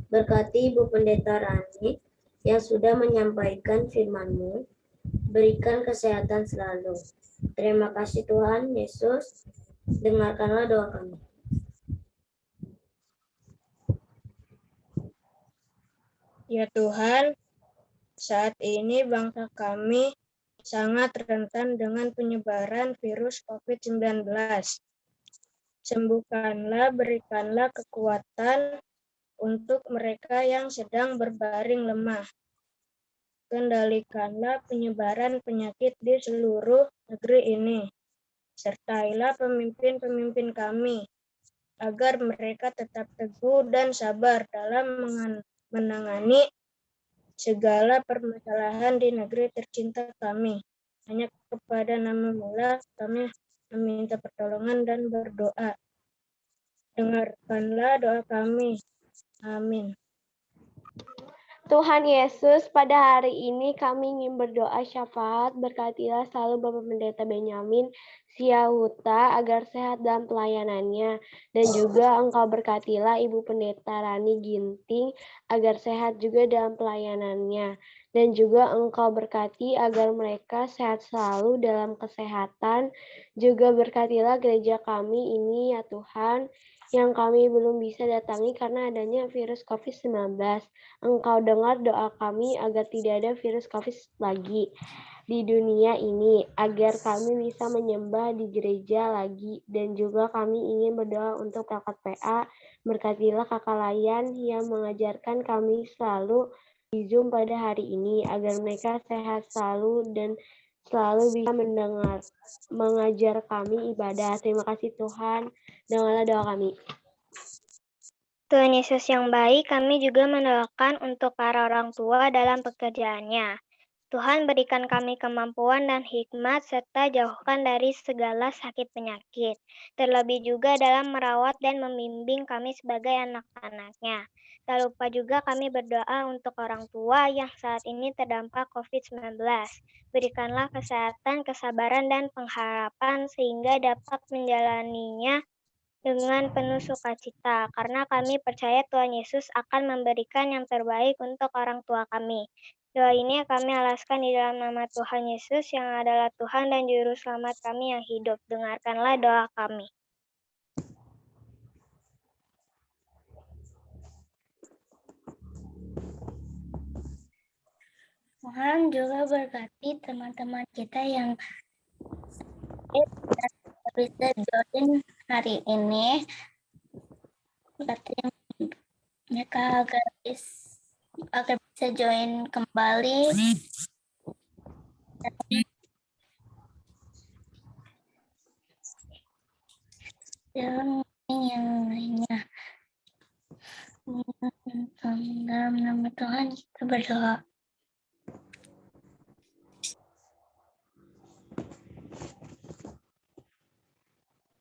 S5: Berkati Ibu Pendeta Rani yang sudah menyampaikan firman-Mu. Berikan kesehatan selalu. Terima kasih Tuhan Yesus. Dengarkanlah doa kami.
S6: Ya Tuhan, saat ini bangsa kami
S10: sangat rentan dengan penyebaran virus COVID-19. Sembuhkanlah, berikanlah kekuatan untuk mereka yang sedang berbaring lemah. Kendalikanlah penyebaran penyakit di seluruh negeri ini. Sertailah pemimpin-pemimpin kami, agar mereka tetap teguh dan sabar dalam menangani segala permasalahan di negeri tercinta kami. Hanya kepada nama-Mu lah kami meminta pertolongan dan berdoa. Dengarkanlah doa kami. Amin.
S6: Tuhan Yesus, pada hari ini kami ingin berdoa syafaat, berkatilah selalu Bapak Pendeta Benyamin Siahuta agar sehat dalam pelayanannya, dan juga Engkau berkatilah Ibu Pendeta Rani Ginting agar sehat juga dalam pelayanannya, dan juga Engkau berkati agar mereka sehat selalu dalam kesehatan, juga berkatilah gereja kami ini ya Tuhan, yang kami belum bisa datangi karena adanya virus COVID-19. Engkau dengar doa kami agar tidak ada virus COVID lagi di dunia ini, agar kami bisa menyembah di gereja lagi, dan juga kami ingin berdoa untuk perangkat PA, berkatilah Kakak Layan yang mengajarkan kami selalu di Zoom pada hari ini, agar mereka sehat selalu dan selalu bisa mengajar kami ibadah. Terima kasih Tuhan, dengarlah doa kami.
S11: Tuhan Yesus yang baik, kami juga mendoakan untuk para orang tua dalam pekerjaannya. Tuhan berikan kami kemampuan dan hikmat serta jauhkan dari segala sakit penyakit. Terlebih juga dalam merawat dan membimbing kami sebagai anak-anaknya. Tak lupa juga kami berdoa untuk orang tua yang saat ini terdampak COVID-19. Berikanlah kesehatan, kesabaran, dan pengharapan sehingga dapat menjalaninya dengan penuh sukacita, karena kami percaya Tuhan Yesus akan memberikan yang terbaik untuk orang tua kami. Doa ini kami alaskan di dalam nama Tuhan Yesus yang adalah Tuhan dan Juru Selamat kami yang hidup. Dengarkanlah doa kami. Tuhan juga berkati teman-teman kita yang bisa join hari ini, berarti mereka agar bisa join kembali dan yang lainnya. Dalam nama Tuhan kita berdoa.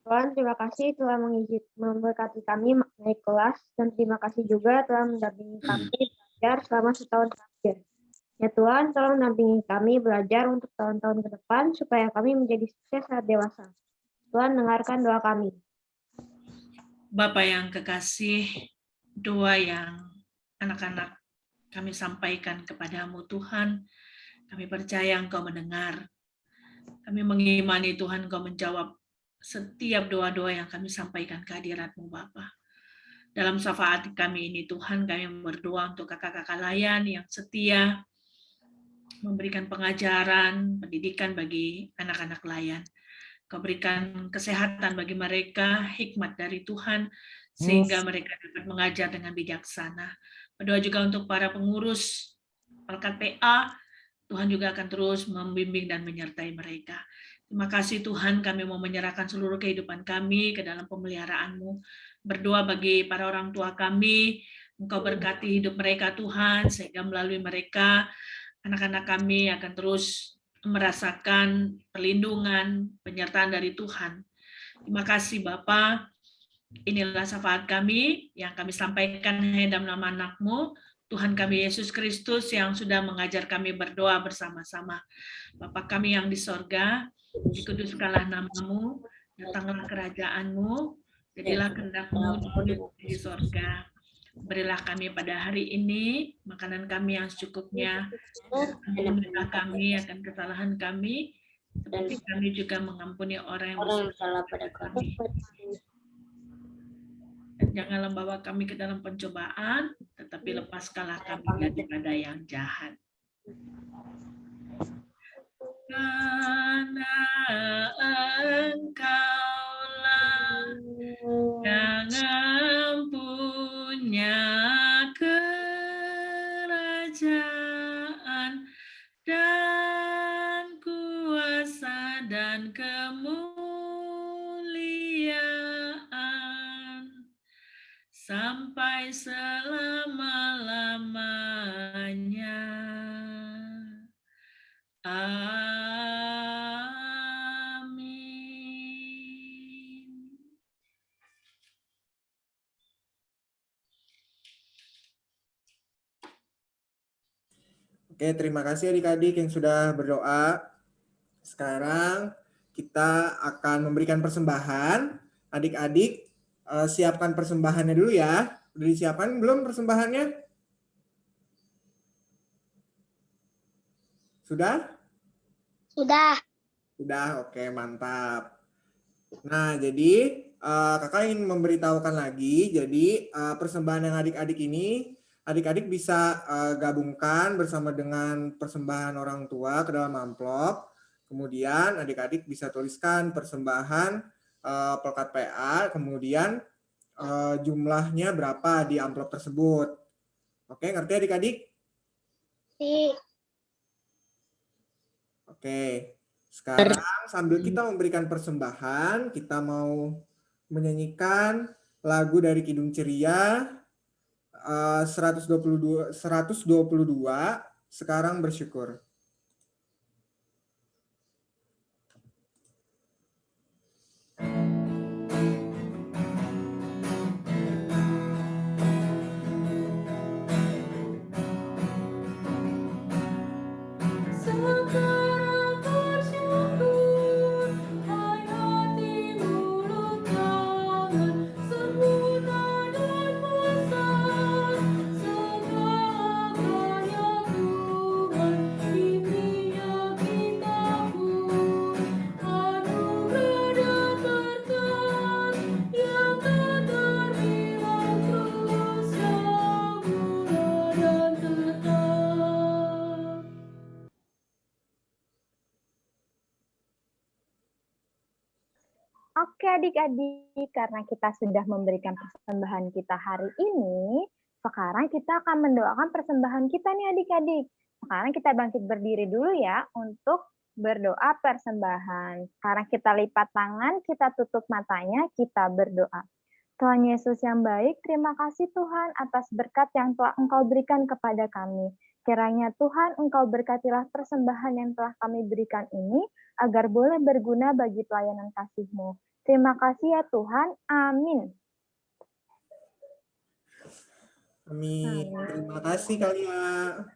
S10: Tuhan, terima kasih telah memberkati kami naik kelas, dan terima kasih juga telah mendampingi kami belajar selama setahun terakhir. Ya Tuhan, tolong dampingi kami belajar untuk tahun-tahun ke depan, supaya kami menjadi sukses saat dewasa. Tuhan, dengarkan doa kami.
S3: Bapa yang kekasih, doa yang anak-anak kami sampaikan kepadamu Tuhan, kami percaya Engkau mendengar. Kami mengimani Tuhan Engkau menjawab setiap doa-doa yang kami sampaikan ke hadirat-Mu Bapa. Dalam syafaat kami ini Tuhan, kami berdoa untuk kakak-kakak layan yang setia memberikan pengajaran, pendidikan bagi anak-anak layan. Kau berikan kesehatan bagi mereka, hikmat dari Tuhan, sehingga mereka dapat mengajar dengan bijaksana. Berdoa juga untuk para pengurus Pelkat PA, Tuhan juga akan terus membimbing dan menyertai mereka. Terima kasih Tuhan, kami mau menyerahkan seluruh kehidupan kami ke dalam pemeliharaan-Mu. Berdoa bagi para orang tua kami, Engkau berkati hidup mereka Tuhan, sehingga melalui mereka, anak-anak kami akan terus merasakan perlindungan, penyertaan dari Tuhan. Terima kasih Bapa. Inilah syafaat kami yang kami sampaikan dalam nama anak-Mu, Tuhan kami Yesus Kristus yang sudah mengajar kami berdoa bersama-sama. Bapa kami yang di sorga, dikuduskanlah nama-Mu, datanglah kerajaan-Mu, jadilah kehendak-Mu di sorga. Berilah kami pada hari ini makanan kami yang secukupnya, ampunilah kami akan kesalahan kami, seperti kami juga mengampuni orang yang bersalah pada kami. Dan janganlah bawa kami ke dalam pencobaan, tetapi lepaskanlah kami daripada yang jahat. karena Engkaulah yang punya kerajaan dan kuasa dan kemuliaan sampai selama-lamanya. Amin.
S1: Oke, terima kasih adik-adik yang sudah berdoa. Sekarang kita akan memberikan persembahan. Adik-adik, siapkan persembahannya dulu ya. Udah disiapkan belum persembahannya? Sudah?
S11: Sudah.
S1: Sudah, oke, mantap. Nah, jadi kakak ingin memberitahukan lagi, jadi persembahan yang adik-adik ini, adik-adik bisa gabungkan bersama dengan persembahan orang tua ke dalam amplop. Kemudian adik-adik bisa tuliskan persembahan Pelkat PA, kemudian jumlahnya berapa di amplop tersebut. Oke, ngerti adik-adik? Oke. Sekarang sambil kita memberikan persembahan, kita mau menyanyikan lagu dari Kidung Ceria 122 Sekarang Bersyukur.
S2: Oke adik-adik, karena kita sudah memberikan persembahan kita hari ini, sekarang kita akan mendoakan persembahan kita nih adik-adik. Sekarang kita bangkit berdiri dulu ya untuk berdoa persembahan. Sekarang kita lipat tangan, kita tutup matanya, kita berdoa. Tuhan Yesus yang baik, terima kasih Tuhan atas berkat yang telah Engkau berikan kepada kami. Kiranya Tuhan Engkau berkatilah persembahan yang telah kami berikan ini, agar boleh berguna bagi pelayanan kasih-Mu. Terima kasih ya Tuhan. Amin.
S1: Amin. Terima kasih kalian.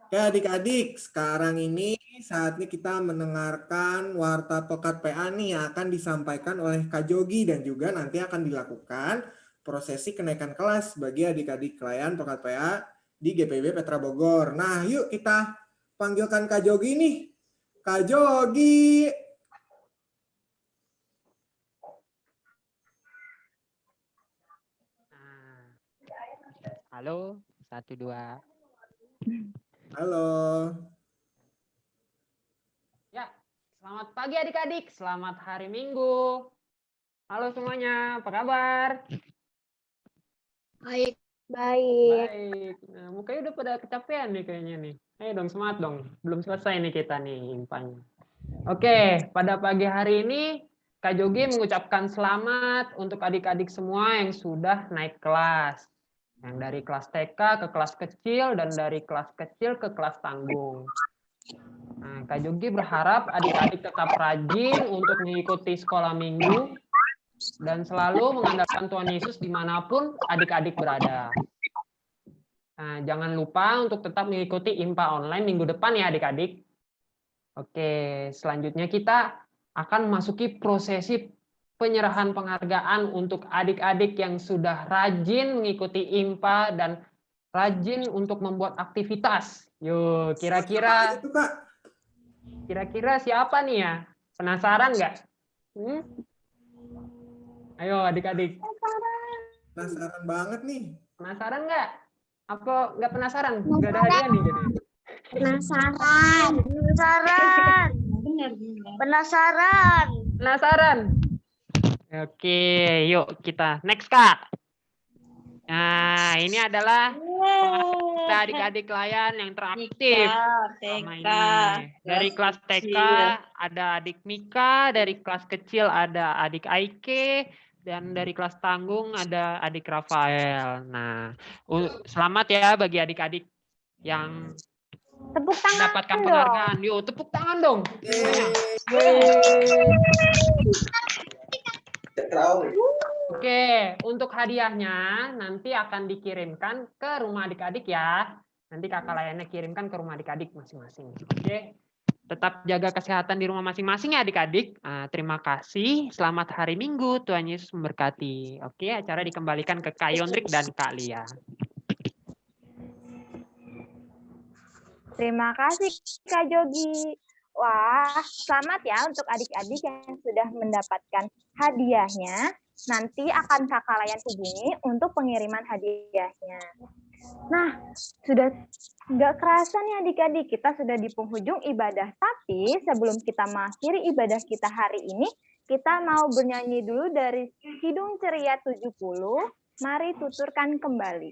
S1: Oke adik-adik, sekarang ini saatnya kita mendengarkan warta Pelkat PA nih yang akan disampaikan oleh Kak Jogi dan juga nanti akan dilakukan prosesi kenaikan kelas bagi adik-adik klien Pelkat PA di GPB Petra Bogor. Nah, yuk kita panggilkan Kak Jogi nih. Kak Jogi.
S9: Halo, 1, 2.
S1: Halo.
S12: Ya, selamat pagi adik-adik, selamat hari Minggu. Halo semuanya, apa kabar?
S6: Baik. Baik.
S12: Baik. Nah, mukanya udah pada kecapean nih kayaknya nih. Ayo dong, semangat dong. Belum selesai nih kita nih impanya. Oke, pada pagi hari ini Kak Jogi mengucapkan selamat untuk adik-adik semua yang sudah naik kelas. Yang dari kelas TK ke kelas kecil dan dari kelas kecil ke kelas tanggung. Nah, Kak Jogi berharap adik-adik tetap rajin untuk mengikuti sekolah minggu dan selalu mengandalkan Tuhan Yesus dimanapun adik-adik berada. Nah, jangan lupa untuk tetap mengikuti IMPA online minggu depan ya adik-adik. Oke, selanjutnya kita akan memasuki prosesi penyerahan penghargaan untuk adik-adik yang sudah rajin mengikuti IMPA dan rajin untuk membuat aktivitas. Yuk, kira-kira siapa nih ya? Penasaran nggak? Ayo adik-adik.
S1: Penasaran banget nih.
S12: Penasaran nggak? Apa nggak penasaran? Nggak ada hadiah nih jadi.
S11: Penasaran.
S12: Penasaran? Oke, yuk kita next, Kak. Nah, ini adalah adik-adik layan yang teraktif sama ini. Dari kelas TK ada adik Mika, dari kelas kecil ada adik Aike, dan dari kelas tanggung ada adik Rafael. Nah, selamat ya bagi adik-adik yang
S2: Tepuk tangan
S12: mendapatkan
S2: dong.
S12: penghargaan. Yuk, tepuk tangan dong. Oke, untuk hadiahnya nanti akan dikirimkan ke rumah adik-adik ya. Nanti kakak layannya kirimkan ke rumah adik-adik masing-masing. Oke, tetap jaga kesehatan di rumah masing-masing ya adik-adik. Terima kasih. Selamat hari Minggu. Tuhan Yesus memberkati. Oke, acara dikembalikan ke Kak Yondrik dan Kak Lia.
S2: Terima kasih Kak Jogi. Wah, selamat ya untuk adik-adik yang sudah mendapatkan hadiahnya. Nanti akan kakak layan hubungi untuk pengiriman hadiahnya. Nah, sudah nggak kerasa nih adik-adik, kita sudah di penghujung ibadah. Tapi sebelum kita mengakhiri ibadah kita hari ini, kita mau bernyanyi dulu dari Kidung Ceria 70, Mari Tuturkan Kembali.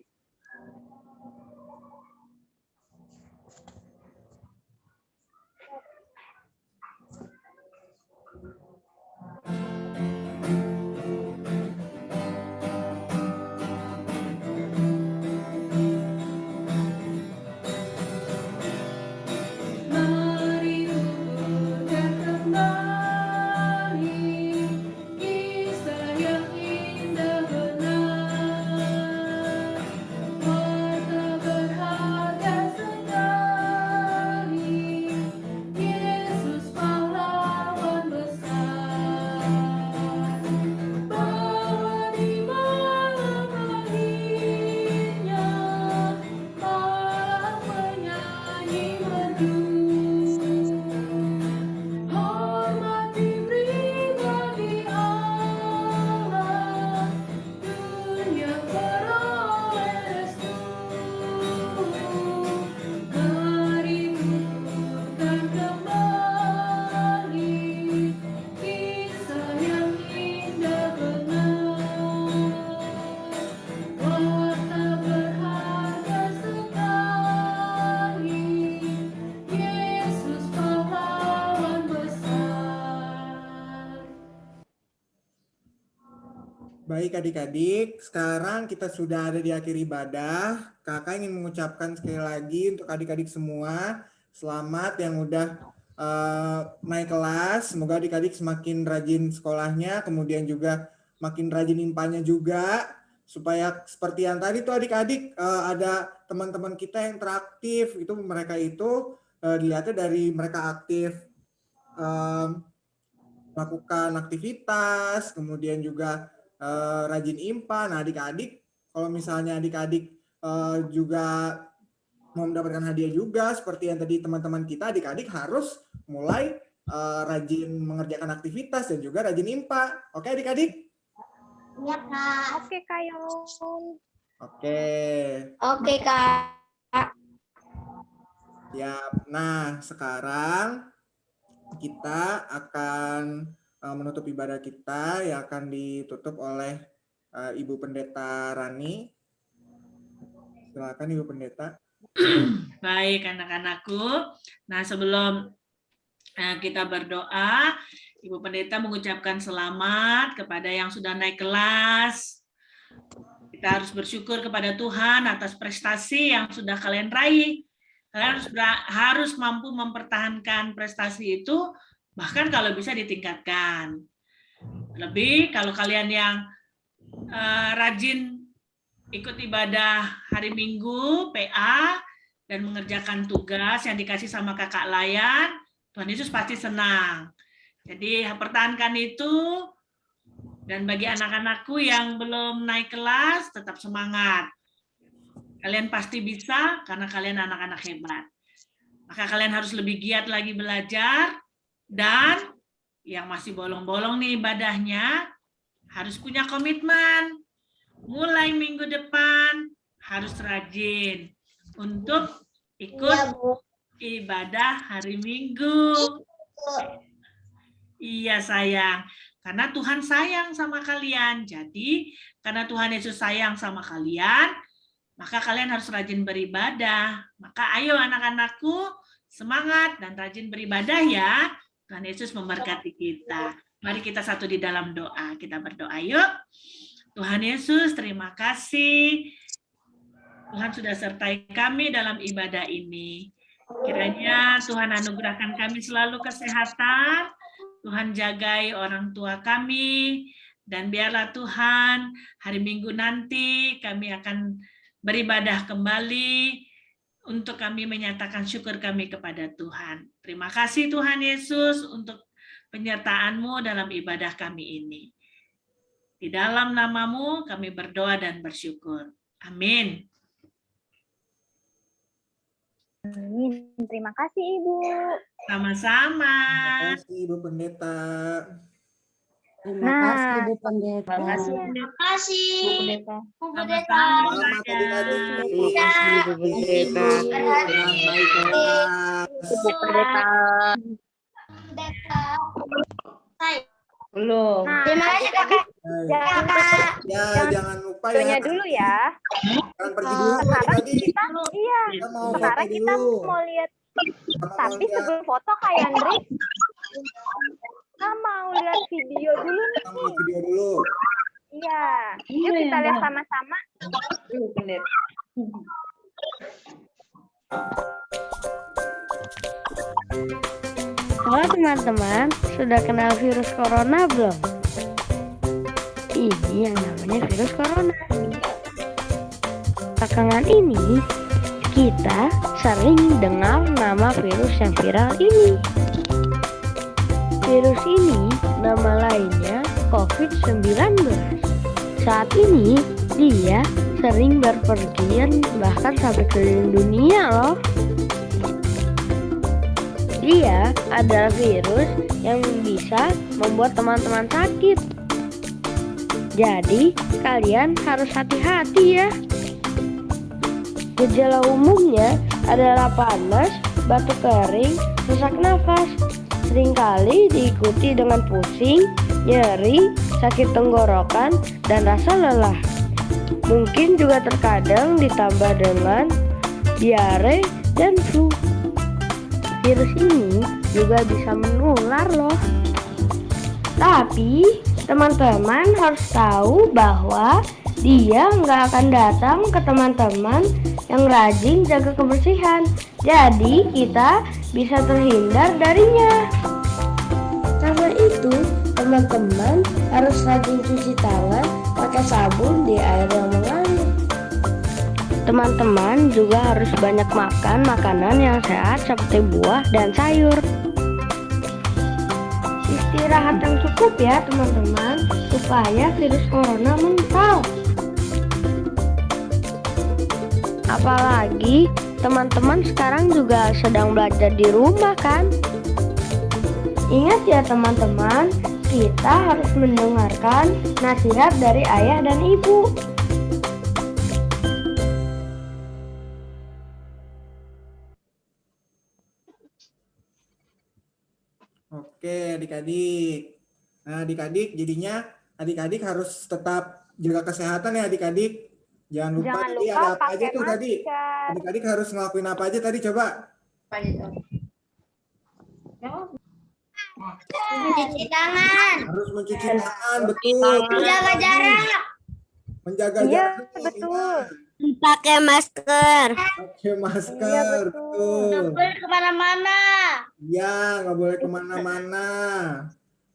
S1: Baik adik-adik, sekarang kita sudah ada di akhir ibadah. Kakak ingin mengucapkan sekali lagi untuk adik-adik semua, selamat yang udah naik kelas. Semoga adik-adik semakin rajin sekolahnya, kemudian juga makin rajin impanya juga. Supaya seperti yang tadi tuh adik-adik, ada teman-teman kita yang teraktif, itu mereka itu dilihatnya dari mereka aktif melakukan aktivitas, kemudian juga rajin IMPA. Nah adik-adik, kalau misalnya adik-adik juga mau mendapatkan hadiah juga, seperti yang tadi teman-teman kita, adik-adik harus mulai rajin mengerjakan aktivitas dan juga rajin IMPA. Oke adik-adik?
S11: Iya Kak.
S2: Oke Kak Yon.
S1: Oke.
S5: Oke Kak.
S1: Ya, nah sekarang kita akan menutup ibadah kita yang akan ditutup oleh Ibu Pendeta Rani. Silakan Ibu Pendeta.
S3: Baik anak-anakku. Nah sebelum kita berdoa, Ibu Pendeta mengucapkan selamat kepada yang sudah naik kelas. Kita harus bersyukur kepada Tuhan atas prestasi yang sudah kalian raih. Kalian harus mampu mempertahankan prestasi itu, bahkan kalau bisa ditingkatkan. Lebih kalau kalian yang rajin ikut ibadah hari Minggu, PA, dan mengerjakan tugas yang dikasih sama kakak layan, Tuhan Yesus pasti senang. Jadi pertahankan itu, dan bagi anak-anakku yang belum naik kelas, tetap semangat. Kalian pasti bisa, karena kalian anak-anak hebat. Maka kalian harus lebih giat lagi belajar, dan yang masih bolong-bolong nih ibadahnya, harus punya komitmen. Mulai minggu depan, harus rajin untuk ikut ibadah hari Minggu. Iya sayang, karena Tuhan sayang sama kalian. Jadi karena Tuhan Yesus sayang sama kalian, maka kalian harus rajin beribadah. Maka ayo anak-anakku, semangat dan rajin beribadah ya. Tuhan Yesus memberkati kita. Mari kita satu di dalam doa. Kita berdoa yuk. Tuhan Yesus, terima kasih. Tuhan sudah sertai kami dalam ibadah ini. Kiranya Tuhan anugerahkan kami selalu kesehatan. Tuhan jagai orang tua kami. Dan biarlah Tuhan hari Minggu nanti kami akan beribadah kembali untuk kami menyatakan syukur kami kepada Tuhan. Terima kasih Tuhan Yesus untuk penyertaan-Mu dalam ibadah kami ini. Di dalam nama-Mu kami berdoa dan bersyukur. Amin.
S2: Amin. Terima kasih Ibu.
S3: Sama-sama.
S1: Terima kasih Ibu Pendeta.
S4: Terima kasih Bu Pendeta.
S2: Terima kasih.
S5: Terima kasih.
S2: Bu Pendeta.
S5: Bu Pendeta.
S1: Selamat adik-adik.
S11: Terima kasih Bu Pendeta.
S1: Kurang baik kelas.
S2: Bu Pendeta.
S11: Belum.
S5: Terima kasih kakak.
S1: Jangan lupa ya.
S2: Doanya dulu ya.
S1: Jangan pergi dulu
S2: Sekarang
S1: adik-adik.
S2: kita, iya.
S1: Kita mau
S2: Sekarang
S1: foto
S2: kita
S1: dulu.
S2: mau lihat.
S1: Kita mau
S2: Tapi
S1: lihat.
S2: sebelum foto Kak Yandri, kita mau lihat video dulu nih.
S1: Kita mau video dulu.
S2: Iya. Yuk kita lihat sama-sama.
S6: Halo teman-teman, sudah kenal virus corona belum? Ini yang namanya virus corona. Belakangan ini, kita sering dengar nama virus yang viral ini. Virus ini nama lainnya COVID-19. Saat ini, dia sering berpergian bahkan sampai keliling dunia loh. Dia adalah virus yang bisa membuat teman-teman sakit. Jadi, kalian harus hati-hati ya. Gejala umumnya adalah panas, batuk kering, sesak nafas. Seringkali diikuti dengan pusing, nyeri, sakit tenggorokan, dan rasa lelah. Mungkin juga terkadang ditambah dengan diare dan flu. Virus ini juga bisa menular loh. Tapi teman-teman harus tahu bahwa dia nggak akan datang ke teman-teman yang rajin jaga kebersihan. Jadi kita bisa terhindar darinya. Karena itu teman-teman harus rajin cuci tangan pakai sabun di air yang mengalir. Teman-teman juga harus banyak makan makanan yang sehat seperti buah dan sayur. Istirahat yang cukup ya teman-teman, supaya virus corona mental. Apalagi teman-teman sekarang juga sedang belajar di rumah kan? Ingat ya teman-teman, kita harus mendengarkan nasihat dari ayah dan ibu.
S1: Oke, adik-adik. Nah, adik-adik jadinya adik-adik harus tetap jaga kesehatan ya adik-adik. Jangan lupa
S2: Jangan
S1: tadi
S2: lupa
S1: ada apa aja
S2: pakai
S1: tuh tadi.
S2: masker.
S1: Adik-adik harus ngelakuin apa aja tadi coba.
S5: Mencuci tangan.
S1: Harus mencuci tangan, betul.
S5: Menjaga jarak.
S1: Menjaga
S2: Iya,
S1: jarak.
S2: betul.
S5: Pakai masker.
S1: Pakai masker,
S2: Iya, betul.
S1: betul.
S5: Boleh kemana-mana.
S1: Ya, nggak boleh kemana-mana.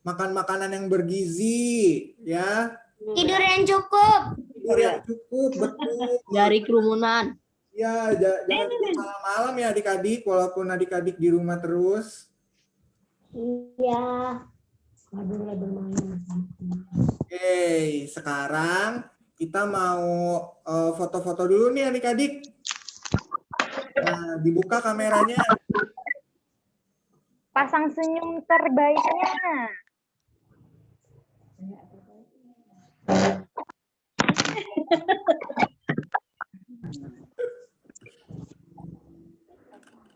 S1: Makan makanan yang bergizi, ya.
S5: Tidur yang cukup.
S1: Tidur yang cukup, betul.
S11: Dari kerumunan.
S1: Ya, jangan tidur malam-malam ya adik-adik, walaupun adik-adik di rumah terus.
S5: Iya.
S1: Oke, sekarang kita mau foto-foto dulu nih adik-adik. Nah, dibuka kameranya.
S2: Pasang senyum terbaiknya.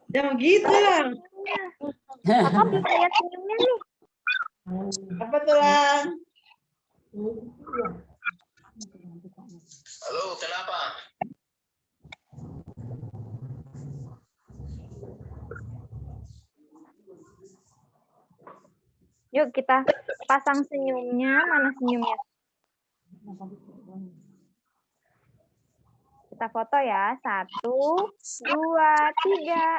S13: Jangan gitu lah.
S2: Kakak belum lihat senyumnya nih.
S13: Apa tuh, Lang?
S14: Halo, kenapa?
S2: Yuk kita pasang senyumnya. Mana senyumnya? Kita foto ya. 1, 2, 3.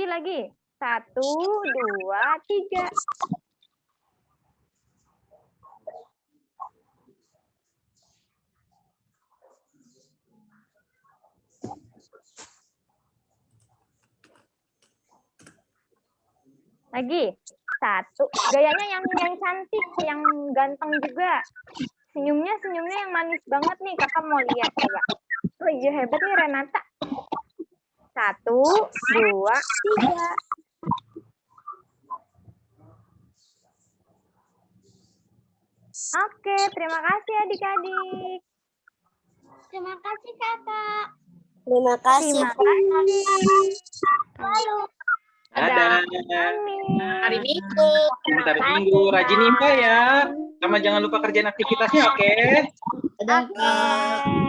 S2: Lagi. 1, 2, 3. Lagi. 1. Gayanya yang cantik, yang ganteng juga. Senyumnya yang manis banget nih. Kakak mau lihat coba. Oh iya, hebat nih Renata. 1, 2, 3. Oke, terima kasih adik-adik.
S11: Terima kasih, Kakak.
S5: Terima kasih.
S2: Terima kasih.
S11: Halo.
S15: Ada hari Minggu. Hari Minggu rajin impa ya. Sama jangan lupa kerjaan aktivitasnya, oke?
S2: Oke.